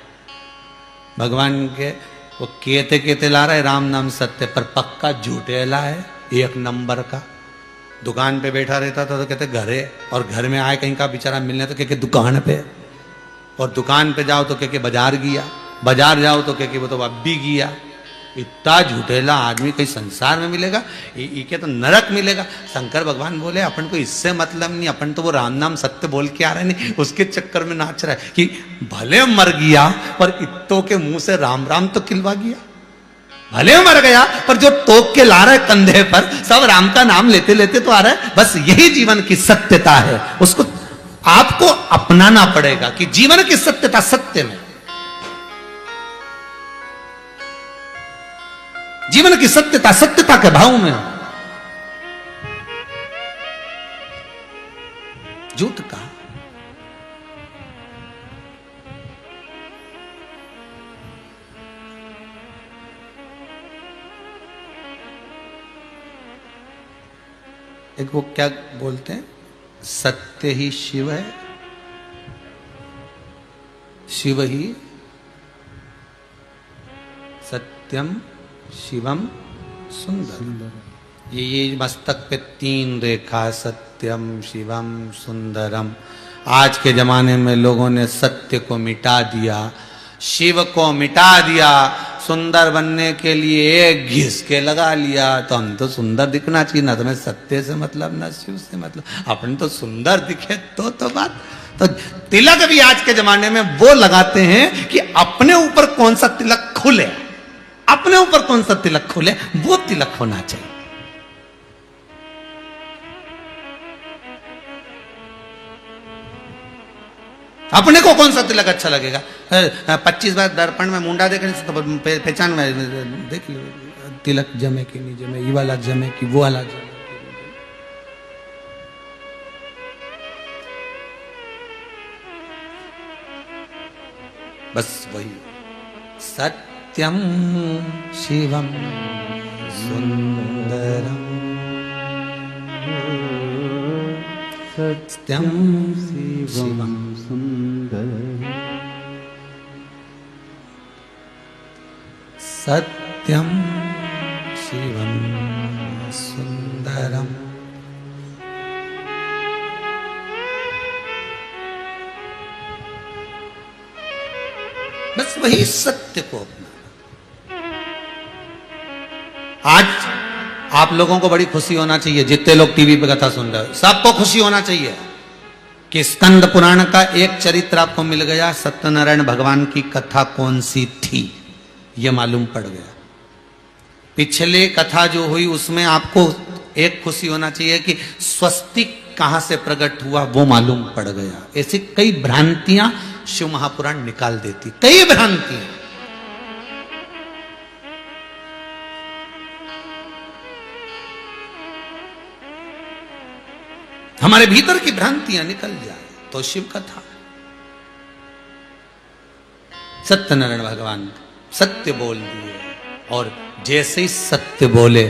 भगवान के वो केते ला रहे राम नाम सत्य, पर पक्का झूठेला है, एक नंबर का। दुकान पे बैठा रहता था तो कहते घरे, और घर में आए कहीं का बेचारा मिलने तो कहते दुकान पे, और दुकान पे जाओ तो कहते बाजार गया, बाजार जाओ तो कहते वो तो अब भी गया। इतना झूठेला आदमी कहीं संसार में मिलेगा? ये तो नरक मिलेगा। शंकर भगवान बोले अपन को इससे मतलब नहीं, अपन तो वो राम नाम सत्य बोल के आ रहे नहीं, उसके चक्कर में नाच रहा है कि भले मर गया पर इत्तों के मुंह से राम राम तो खिलवा गया। भले मर गया पर जो तोप के ला रहा है कंधे पर, सब राम का नाम लेते लेते तो आ रहा है। बस यही जीवन की सत्यता है, उसको आपको अपनाना पड़ेगा कि जीवन की सत्यता सत्य में, जीवन की सत्यता सत्यता के भाव में हो। झूठ का एक वो क्या बोलते हैं, सत्य ही शिव है, शिव ही सत्यम शिवम सुंदर। ये मस्तक पे 3 रेखा, सत्यम शिवम सुंदरम। आज के जमाने में लोगों ने सत्य को मिटा दिया, शिव को मिटा दिया, सुंदर बनने के लिए एक घिस के लगा लिया। तो हम तो सुंदर दिखना चाहिए, ना तुम्हें सत्य से मतलब ना शिव से मतलब, अपन तो सुंदर दिखे तो बात। तो तिलक भी आज के जमाने में वो लगाते हैं कि अपने ऊपर कौन सा तिलक खुले, अपने ऊपर कौन सा तिलक खुले, वो तिलक होना चाहिए। अपने को कौन सा तिलक अच्छा लगेगा? 25 बार दर्पण में मुंडा देखने से तो पहचान में देख लो, तिलक जमे कि नहीं जमे, ये वाला जमे कि वो वाला जमे। बस वही सत्यम शिवम सुंदरम, सत्यम शिवम सुंदर, सत्यम शिवम सुंदरम। बस वही सत्य को अपना। आज आप लोगों को बड़ी खुशी होना चाहिए, जितने लोग टीवी पे कथा सुन रहे हो, सबको खुशी होना चाहिए कि स्कंद पुराण का एक चरित्र आपको मिल गया। सत्यनारायण भगवान की कथा कौन सी थी यह मालूम पड़ गया। पिछले कथा जो हुई उसमें आपको एक खुशी होना चाहिए कि स्वस्तिक कहां से प्रकट हुआ वो मालूम पड़ गया। ऐसी कई भ्रांतियां शिव महापुराण निकाल देती, कई भ्रांतियां। हमारे भीतर की भ्रांतियां निकल जाए तो शिव कथा। सत्यनारायण भगवान सत्य बोल दिए, और जैसे ही सत्य बोले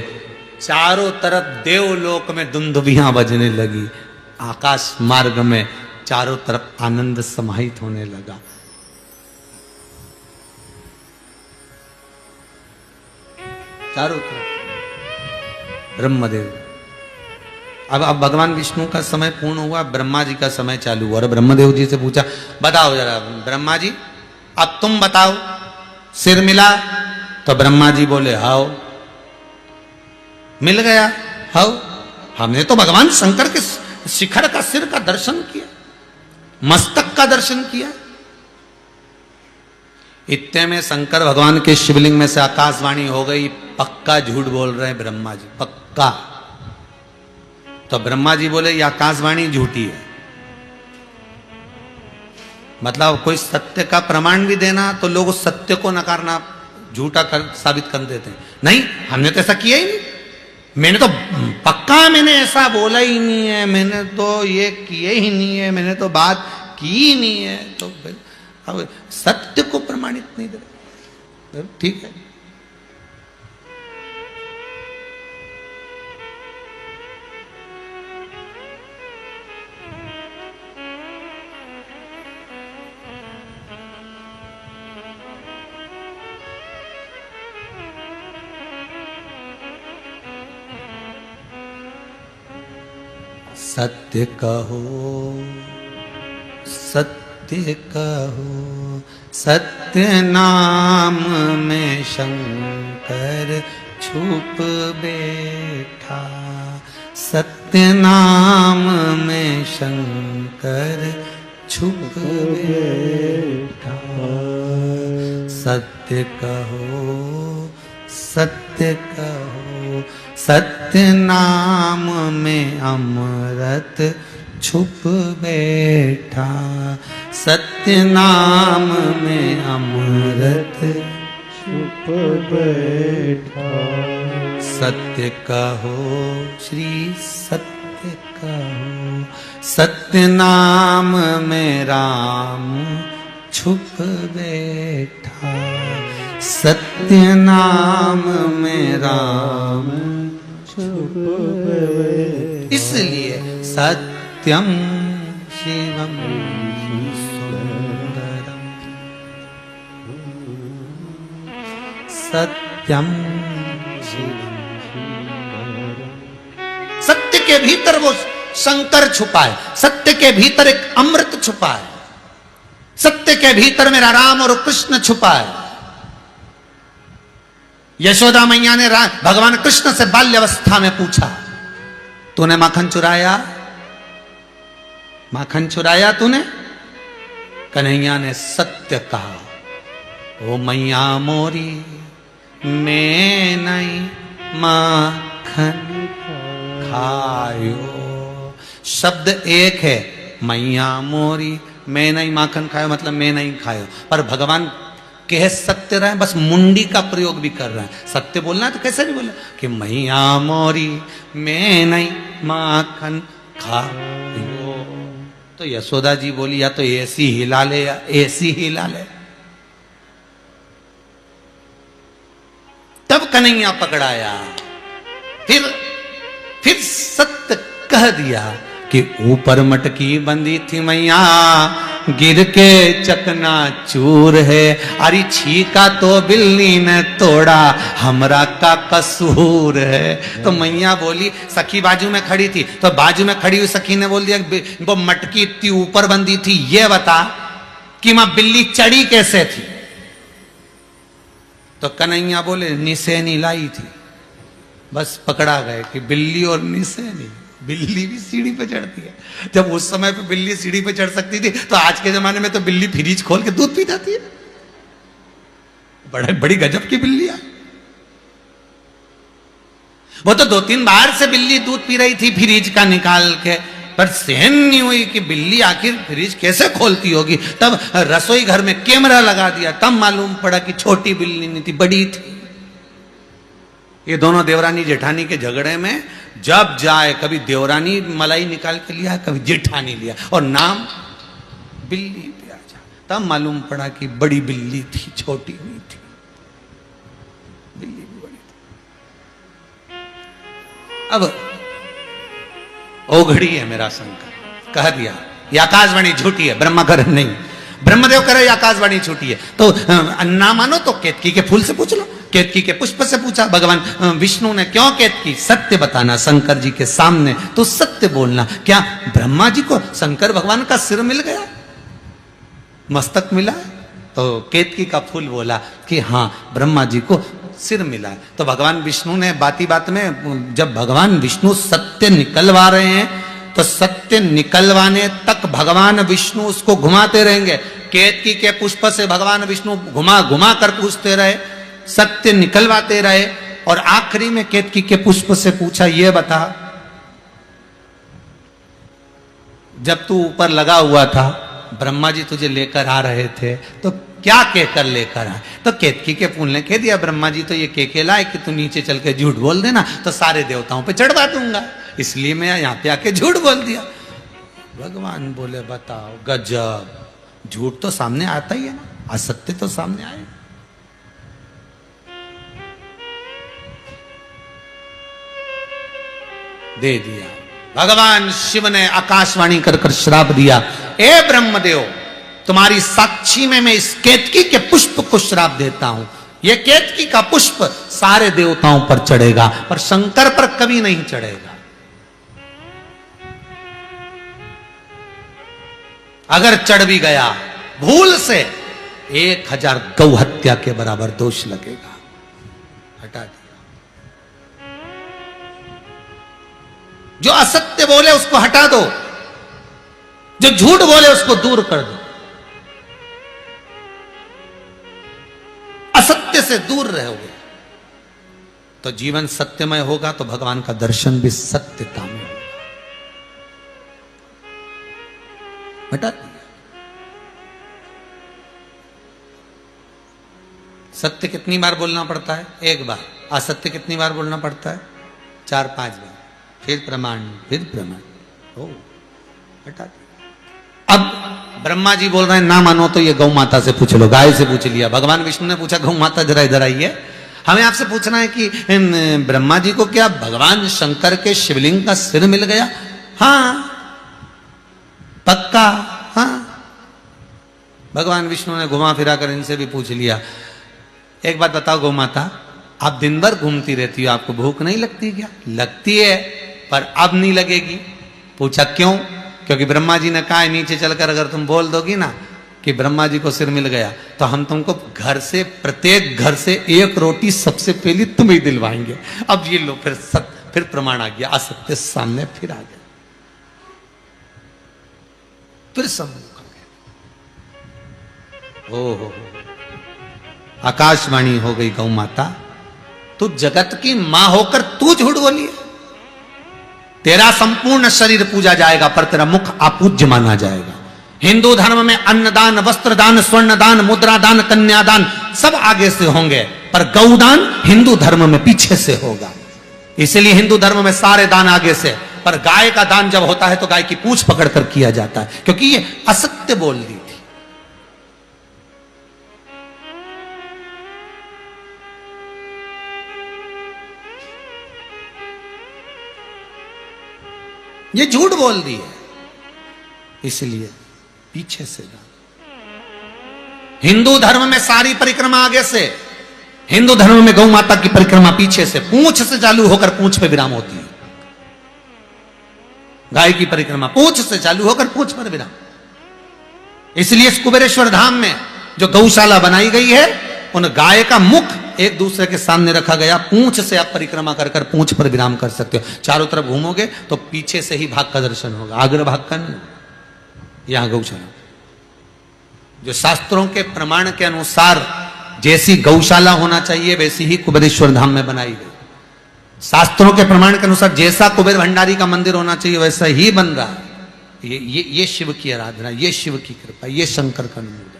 चारों तरफ देवलोक में दुंदुभियां बजने लगी, आकाश मार्ग में चारों तरफ आनंद समाहित होने लगा। चारों तरफ ब्रह्मदेव। अब भगवान विष्णु का समय पूर्ण हुआ, ब्रह्मा जी का समय चालू हुआ। और ब्रह्मदेव जी से पूछा, बताओ जरा ब्रह्मा जी, अब तुम बताओ, सिर मिला? तो ब्रह्मा जी बोले हाओ। मिल गया? हाओ। हमने तो भगवान शंकर के शिखर का, सिर का दर्शन किया, मस्तक का दर्शन किया। इतने में शंकर भगवान के शिवलिंग में से आकाशवाणी हो गई, पक्का झूठ बोल रहे हैं ब्रह्मा जी, पक्का। तो ब्रह्मा जी बोले ये आकाशवाणी झूठी है। मतलब कोई सत्य का प्रमाण भी देना तो लोग उस सत्य को नकारना, झूठा साबित कर देते हैं। नहीं, हमने तो ऐसा किया ही नहीं, मैंने तो पक्का, मैंने ऐसा बोला ही नहीं है, मैंने तो ये किए ही नहीं है, मैंने तो बात की ही नहीं है। तो अब सत्य को प्रमाणित नहीं दे, ठीक है। सत्य कहो, सत्य कहो, सत्य नाम में शंकर छुप बैठा, सत्य नाम में शंकर छुप बैठा। सत्य कहो, सत्य कहो, सत्य नाम में अमृत छुप बैठा, सत्य नाम में अमृत छुप बैठा। सत्य कहो श्री सत्य कहो, सत्य नाम में राम छुप बैठा, सत्य नाम में राम छुप बैठा। इसलिए सत्यम शिवम सुंदरम, सत्यम शिवम। सत्य के भीतर वो शंकर छुपा है, सत्य के भीतर एक अमृत छुपा है, सत्य के भीतर मेरा राम और कृष्ण छुपा है। यशोदा मैया ने भगवान कृष्ण से बाल्यावस्था में पूछा, तूने माखन चुराया? माखन चुराया तूने? कन्हैया ने सत्य कहा, ओ मैया मोरी मैं नहीं माखन खायो। शब्द एक है, मैया मोरी मैं नहीं माखन खायो, मतलब मैं नहीं खायो, पर भगवान कह सत्य रहे, बस मुंडी का प्रयोग भी कर रहे हैं। सत्य बोलना है तो कैसे भी बोला कि मैया मोरी मैं नहीं माखन खायो। तो यशोदा जी बोली या तो ऐसी हिला ले या ऐसी हिला ले। तब कन्हैया पकड़ाया, फिर सत्य कह दिया कि ऊपर मटकी बंदी थी मैया, गिर के चकना चूर है, अरे छीका तो बिल्ली ने तोड़ा, हमरा का कसूर है। तो मैया बोली, सखी बाजू में खड़ी थी, तो बाजू में खड़ी हुई सखी ने बोल दिया वो मटकी इतनी ऊपर बंदी थी, ये बता कि मां बिल्ली चढ़ी कैसे थी? तो कन्हैया बोले निसेनी लाई थी। बस पकड़ा गए कि बिल्ली और निसेनी, बिल्ली भी सीढ़ी पे चढ़ती है। जब उस समय पे बिल्ली सीढ़ी पे चढ़ सकती थी, तो आज के जमाने में तो बिल्ली फ्रिज खोल के दूध पी जाती है। बड़ी गजब की बिल्ली है वो। तो 2-3 बार से बिल्ली दूध पी रही थी फ्रिज का निकाल के, पर सहन नहीं हुई कि बिल्ली आखिर फ्रिज कैसे खोलती होगी। तब रसोई घर में कैमरा लगा दिया, तब मालूम पड़ा कि छोटी बिल्ली नहीं थी, बड़ी थी। ये दोनों देवरानी जेठानी के झगड़े में जब जाए, कभी देवरानी मलाई निकाल के लिया, कभी जेठानी लिया, और नाम बिल्ली पे आ जा। तब मालूम पड़ा कि बड़ी बिल्ली थी, छोटी नहीं थी, बिल्ली भी बड़ी थी। अब ओघड़ी है मेरा शंकर, कह दिया ये आकाशवाणी झूठी है, ब्रह्मा करे नहीं, ब्रह्मदेव करे आकाशवाणी झूठी है। तो ना मानो तो केतकी के फूल से पूछ लो, केतकी के पुष्प से पूछा भगवान विष्णु ने, क्यों केतकी? सत्य बताना शंकर जी के सामने, तो सत्य बोलना। क्या ब्रह्मा जी को शंकर भगवान का सिर मिल गया, मस्तक मिला? तो केतकी का फूल बोला कि हाँ ब्रह्मा जी को सिर मिला है। तो भगवान विष्णु ने बाती बात में, जब भगवान विष्णु सत्य निकलवा रहे हैं, तो सत्य निकलवाने तक भगवान विष्णु उसको घुमाते रहेंगे। केतकी के पुष्प से भगवान विष्णु घुमा घुमा कर पूछते रहे, सत्य निकलवाते रहे, और आखिरी में केतकी के पुष्प से पूछा, ये बता जब तू ऊपर लगा हुआ था, ब्रह्मा जी तुझे लेकर आ रहे थे, तो क्या कहकर लेकर आए? तो केतकी के फूल ने कह दिया, ब्रह्मा जी तो ये कह लाए कि तू नीचे चल के झूठ बोल देना तो सारे देवताओं पे चढ़वा दूंगा, इसलिए मैं यहां पे आके झूठ बोल दिया। भगवान बोले बताओ गजब, झूठ तो सामने आता ही है ना, असत्य तो सामने आए। दे दिया। भगवान शिव ने आकाशवाणी कर कर श्राप दिया, ए ब्रह्मदेव, तुम्हारी साक्षी में मैं इस केतकी के पुष्प को श्राप देता हूं। यह केतकी का पुष्प सारे देवताओं पर चढ़ेगा, पर शंकर पर कभी नहीं चढ़ेगा। अगर चढ़ भी गया भूल से, 1000 गौ हत्या के बराबर दोष लगेगा। हटा दिया। जो असत्य बोले उसको हटा दो, जो झूठ बोले उसको दूर कर दो, असत्य से दूर रहोगे तो जीवन सत्यमय होगा, तो भगवान का दर्शन भी सत्यता में होगा। हटा दिया। सत्य कितनी बार बोलना पड़ता है? एक बार। असत्य कितनी बार बोलना पड़ता है? 4-5 बार। फिर प्रमाण, फिर प्रमाण। ओ, हटा दिया। अब ब्रह्मा जी बोल रहे हैं ना मानो तो ये गौ माता से पूछ लो, गाय से पूछ लिया। भगवान विष्णु ने पूछा गौ माता जरा इधर आइए, हमें आपसे पूछना है कि ब्रह्मा जी को क्या भगवान शंकर के शिवलिंग का सिर मिल गया? हाँ पक्का, हाँ। भगवान विष्णु ने घुमा फिरा कर इनसे भी पूछ लिया, एक बात बताओ गौ माता, आप दिन भर घूमती रहती हो, आपको भूख नहीं लगती क्या? लगती है, पर अब नहीं लगेगी। पूछा क्यों? क्योंकि ब्रह्मा जी ने कहा है नीचे चलकर अगर तुम बोल दोगी ना कि ब्रह्मा जी को सिर मिल गया तो हम तुमको घर से, प्रत्येक घर से एक रोटी सबसे पहले तुम ही दिलवाएंगे। अब ये लो, फिर प्रमाण आ गया, असत्य सामने फिर आ गया, फिर सम्मुख आ गया। हो आकाशवाणी हो गई, गौ माता तू जगत की मां होकर तू झूठ बोली है। तेरा संपूर्ण शरीर पूजा जाएगा पर तेरा मुख अपूज्य माना जाएगा। हिंदू धर्म में अन्नदान, वस्त्रदान, स्वर्णदान, मुद्रादान, कन्यादान सब आगे से होंगे, पर गौदान हिंदू धर्म में पीछे से होगा। इसलिए हिंदू धर्म में सारे दान आगे से, पर गाय का दान जब होता है तो गाय की पूंछ पकड़कर किया जाता है, क्योंकि ये असत्य बोल दी थी। ये झूठ बोल दी है, इसलिए पीछे से दान। हिंदू धर्म में सारी परिक्रमा आगे से, हिंदू धर्म में गौ माता की परिक्रमा पीछे से, पूंछ से चालू होकर पूंछ पे विराम होती है। गाय की परिक्रमा पूंछ से चालू होकर पूंछ पर विराम। इसलिए इस कुबेरेश्वर धाम में जो गौशाला बनाई गई है, उन गाय का मुख एक दूसरे के सामने रखा गया, पूंछ से आप परिक्रमा कर कर पूंछ पर विराम कर सकते हो। चारों तरफ घूमोगे तो पीछे से ही भाग का दर्शन होगा, आगे भाग का नहीं। यहां गौशाला जो शास्त्रों के प्रमाण के अनुसार जैसी गौशाला होना चाहिए वैसी ही कुबेरेश्वर धाम में बनाई गई। शास्त्रों के प्रमाण के अनुसार जैसा कुबेर भंडारी का मंदिर होना चाहिए वैसा ही बन रहा है। ये शिव की आराधना, ये शिव की कृपा, ये शंकर का अनुमोदन।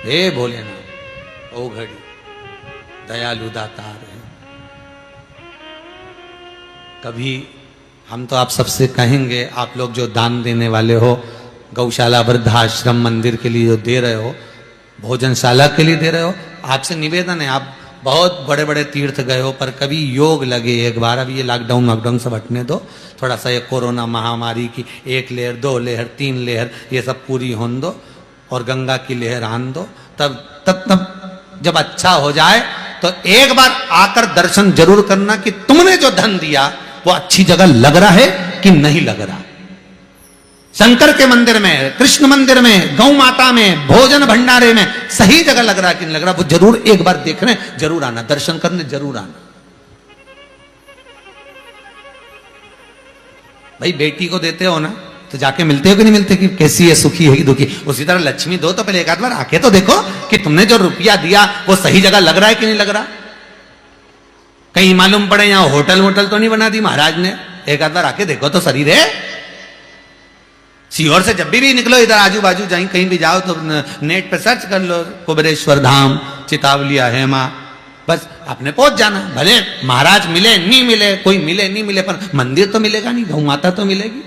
हे भोलेनाथ, ओ घड़ी दयालु दातार है। कभी हम तो आप सबसे कहेंगे, आप लोग जो दान देने वाले हो, गौशाला, वृद्धाश्रम, मंदिर के लिए जो दे रहे हो, भोजनशाला के लिए दे रहे हो, आपसे निवेदन है, आप बहुत बड़े बड़े तीर्थ गए हो, पर कभी योग लगे एक बार। अभी ये लॉकडाउन सब हटने दो, थोड़ा सा ये कोरोना महामारी की 1 लहर, 2 लहर, 3 लहर ये सब पूरी होने दो, और गंगा की लहर आन दो। तब जब अच्छा हो जाए तो एक बार आकर दर्शन जरूर करना कि तुमने जो धन दिया वो अच्छी जगह लग रहा है कि नहीं लग रहा। शंकर के मंदिर में, कृष्ण मंदिर में, गौ माता में, भोजन भंडारे में सही जगह लग रहा है कि नहीं लग रहा, वो जरूर एक बार देखने जरूर आना, दर्शन करने जरूर आना। भाई बेटी को देते हो ना तो जाके मिलते हो कि नहीं मिलते, कि कैसी है, सुखी है कि दुखी। उसी तरह लक्ष्मी दो तो पहले एक आध बार आके तो देखो कि तुमने जो रुपया दिया वो सही जगह लग रहा है कि नहीं लग रहा। कहीं मालूम पड़े यहाँ होटल तो नहीं बना दी महाराज ने, एक आध बार आके देखो तो शरीर है। सीहोर से जब भी निकलो, इधर आजू बाजू जाए कहीं भी जाओ तो नेट पे सर्च कर लो कुबेरेश्वर धाम, चितावलिया, हेमा, बस आपने पहुंच जाना। भले महाराज मिले नहीं मिले, कोई मिले नहीं मिले, पर मंदिर तो मिलेगा नहीं, गौ माता तो मिलेगी।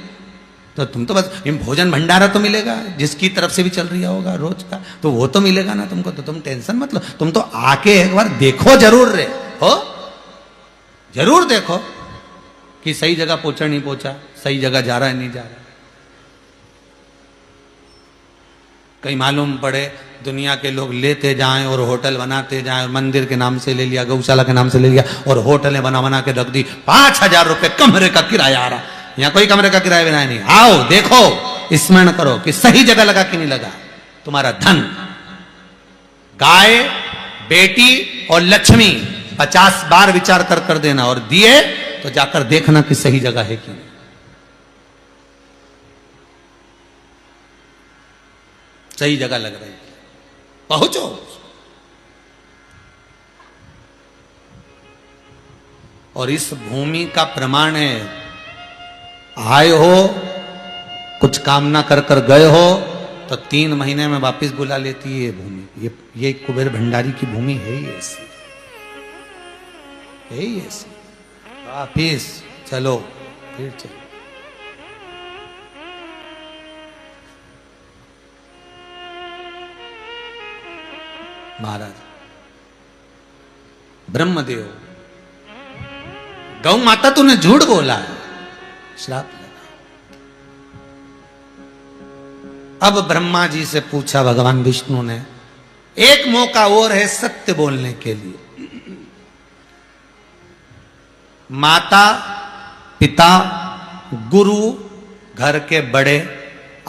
तो तुम तो बस भोजन भंडारा तो मिलेगा, जिसकी तरफ से भी चल रहा होगा रोज का, तो वो तो मिलेगा ना तुमको। तो तुम टेंशन मत लो, तुम तो आके एक बार देखो जरूर रे हो, जरूर देखो कि सही जगह पहुंचा नहीं पहुंचा, सही जगह जा रहा है नहीं जा रहा। कहीं मालूम पड़े दुनिया के लोग लेते जाएं और होटल बनाते जाएं, और मंदिर के नाम से ले लिया, गौशाला के नाम से ले लिया, और होटलें बना के रख दी। 5,000 रुपए कमरे का किराया आ रहा, यहाँ कोई कमरे का किराया बिना नहीं। आओ देखो, स्मरण करो कि सही जगह लगा कि नहीं लगा। तुम्हारा धन, गाय, बेटी और लक्ष्मी 50 बार विचार कर देना, और दिए तो जाकर देखना कि सही जगह है कि नहीं। सही जगह लग रही है, पहुंचो। और इस भूमि का प्रमाण है आए हो, कुछ कामना कर कर गए हो, तो 3 महीने में वापस बुला लेती है ये भूमि। ये कुबेर भंडारी की भूमि है ही ऐसी, है ही ऐसी। वापिस चलो, फिर चलो। महाराज ब्रह्मदेव, गौ माता तूने झूठ बोला है, श्राप लगा। अब ब्रह्मा जी से पूछा भगवान विष्णु ने, एक मौका और है सत्य बोलने के लिए। माता, पिता, गुरु, घर के बड़े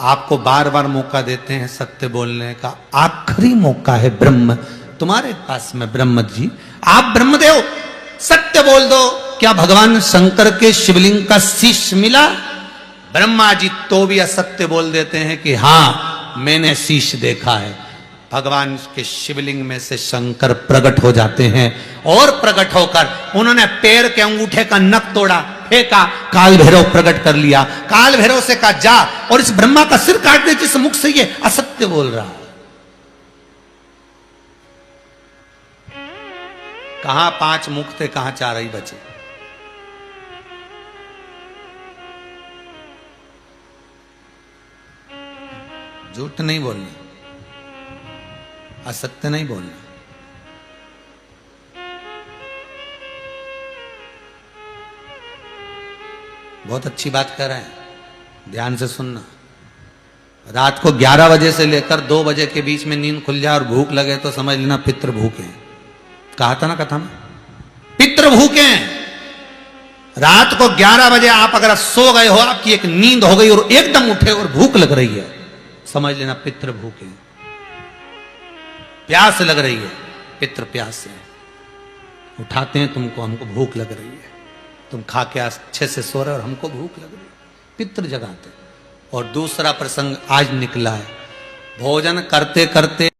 आपको बार बार मौका देते हैं सत्य बोलने का। आखिरी मौका है ब्रह्म तुम्हारे पास में। ब्रह्म जी, आप ब्रह्मदेव सत्य बोल दो, क्या भगवान शंकर के शिवलिंग का शीश मिला? ब्रह्मा जी तो भी असत्य बोल देते हैं कि हां मैंने शीश देखा है। भगवान के शिवलिंग में से शंकर प्रकट हो जाते हैं और प्रकट होकर उन्होंने पैर के अंगूठे का नख तोड़ा, फेंका, काल भैरव प्रकट कर लिया। काल भैरव से कहा जा और इस ब्रह्मा का सिर काट दे जिस मुख से ये असत्य बोल रहा है। कहां 5 मुख थे, कहां 4 ही बचे। झूठ नहीं बोलना, असत्य नहीं बोलना। बहुत अच्छी बात कर रहे हैं, ध्यान से सुनना। रात को 11 बजे से लेकर 2 बजे के बीच में नींद खुल जाए और भूख लगे तो समझ लेना पितृ भूखे हैं। कहा था ना कथा में, पितृ भूखे हैं। रात को 11 बजे आप अगर सो गए हो, आपकी एक नींद हो गई और एकदम उठे और भूख लग रही है, समझ लेना पितृ भूखे हैं। प्यास लग रही है, पितृ प्यास से उठाते हैं तुमको, हमको भूख लग रही है, तुम खा के अच्छे से सो रहे हो और हमको भूख लग रही है, पितृ जगाते। और दूसरा प्रसंग आज निकला है, भोजन करते करते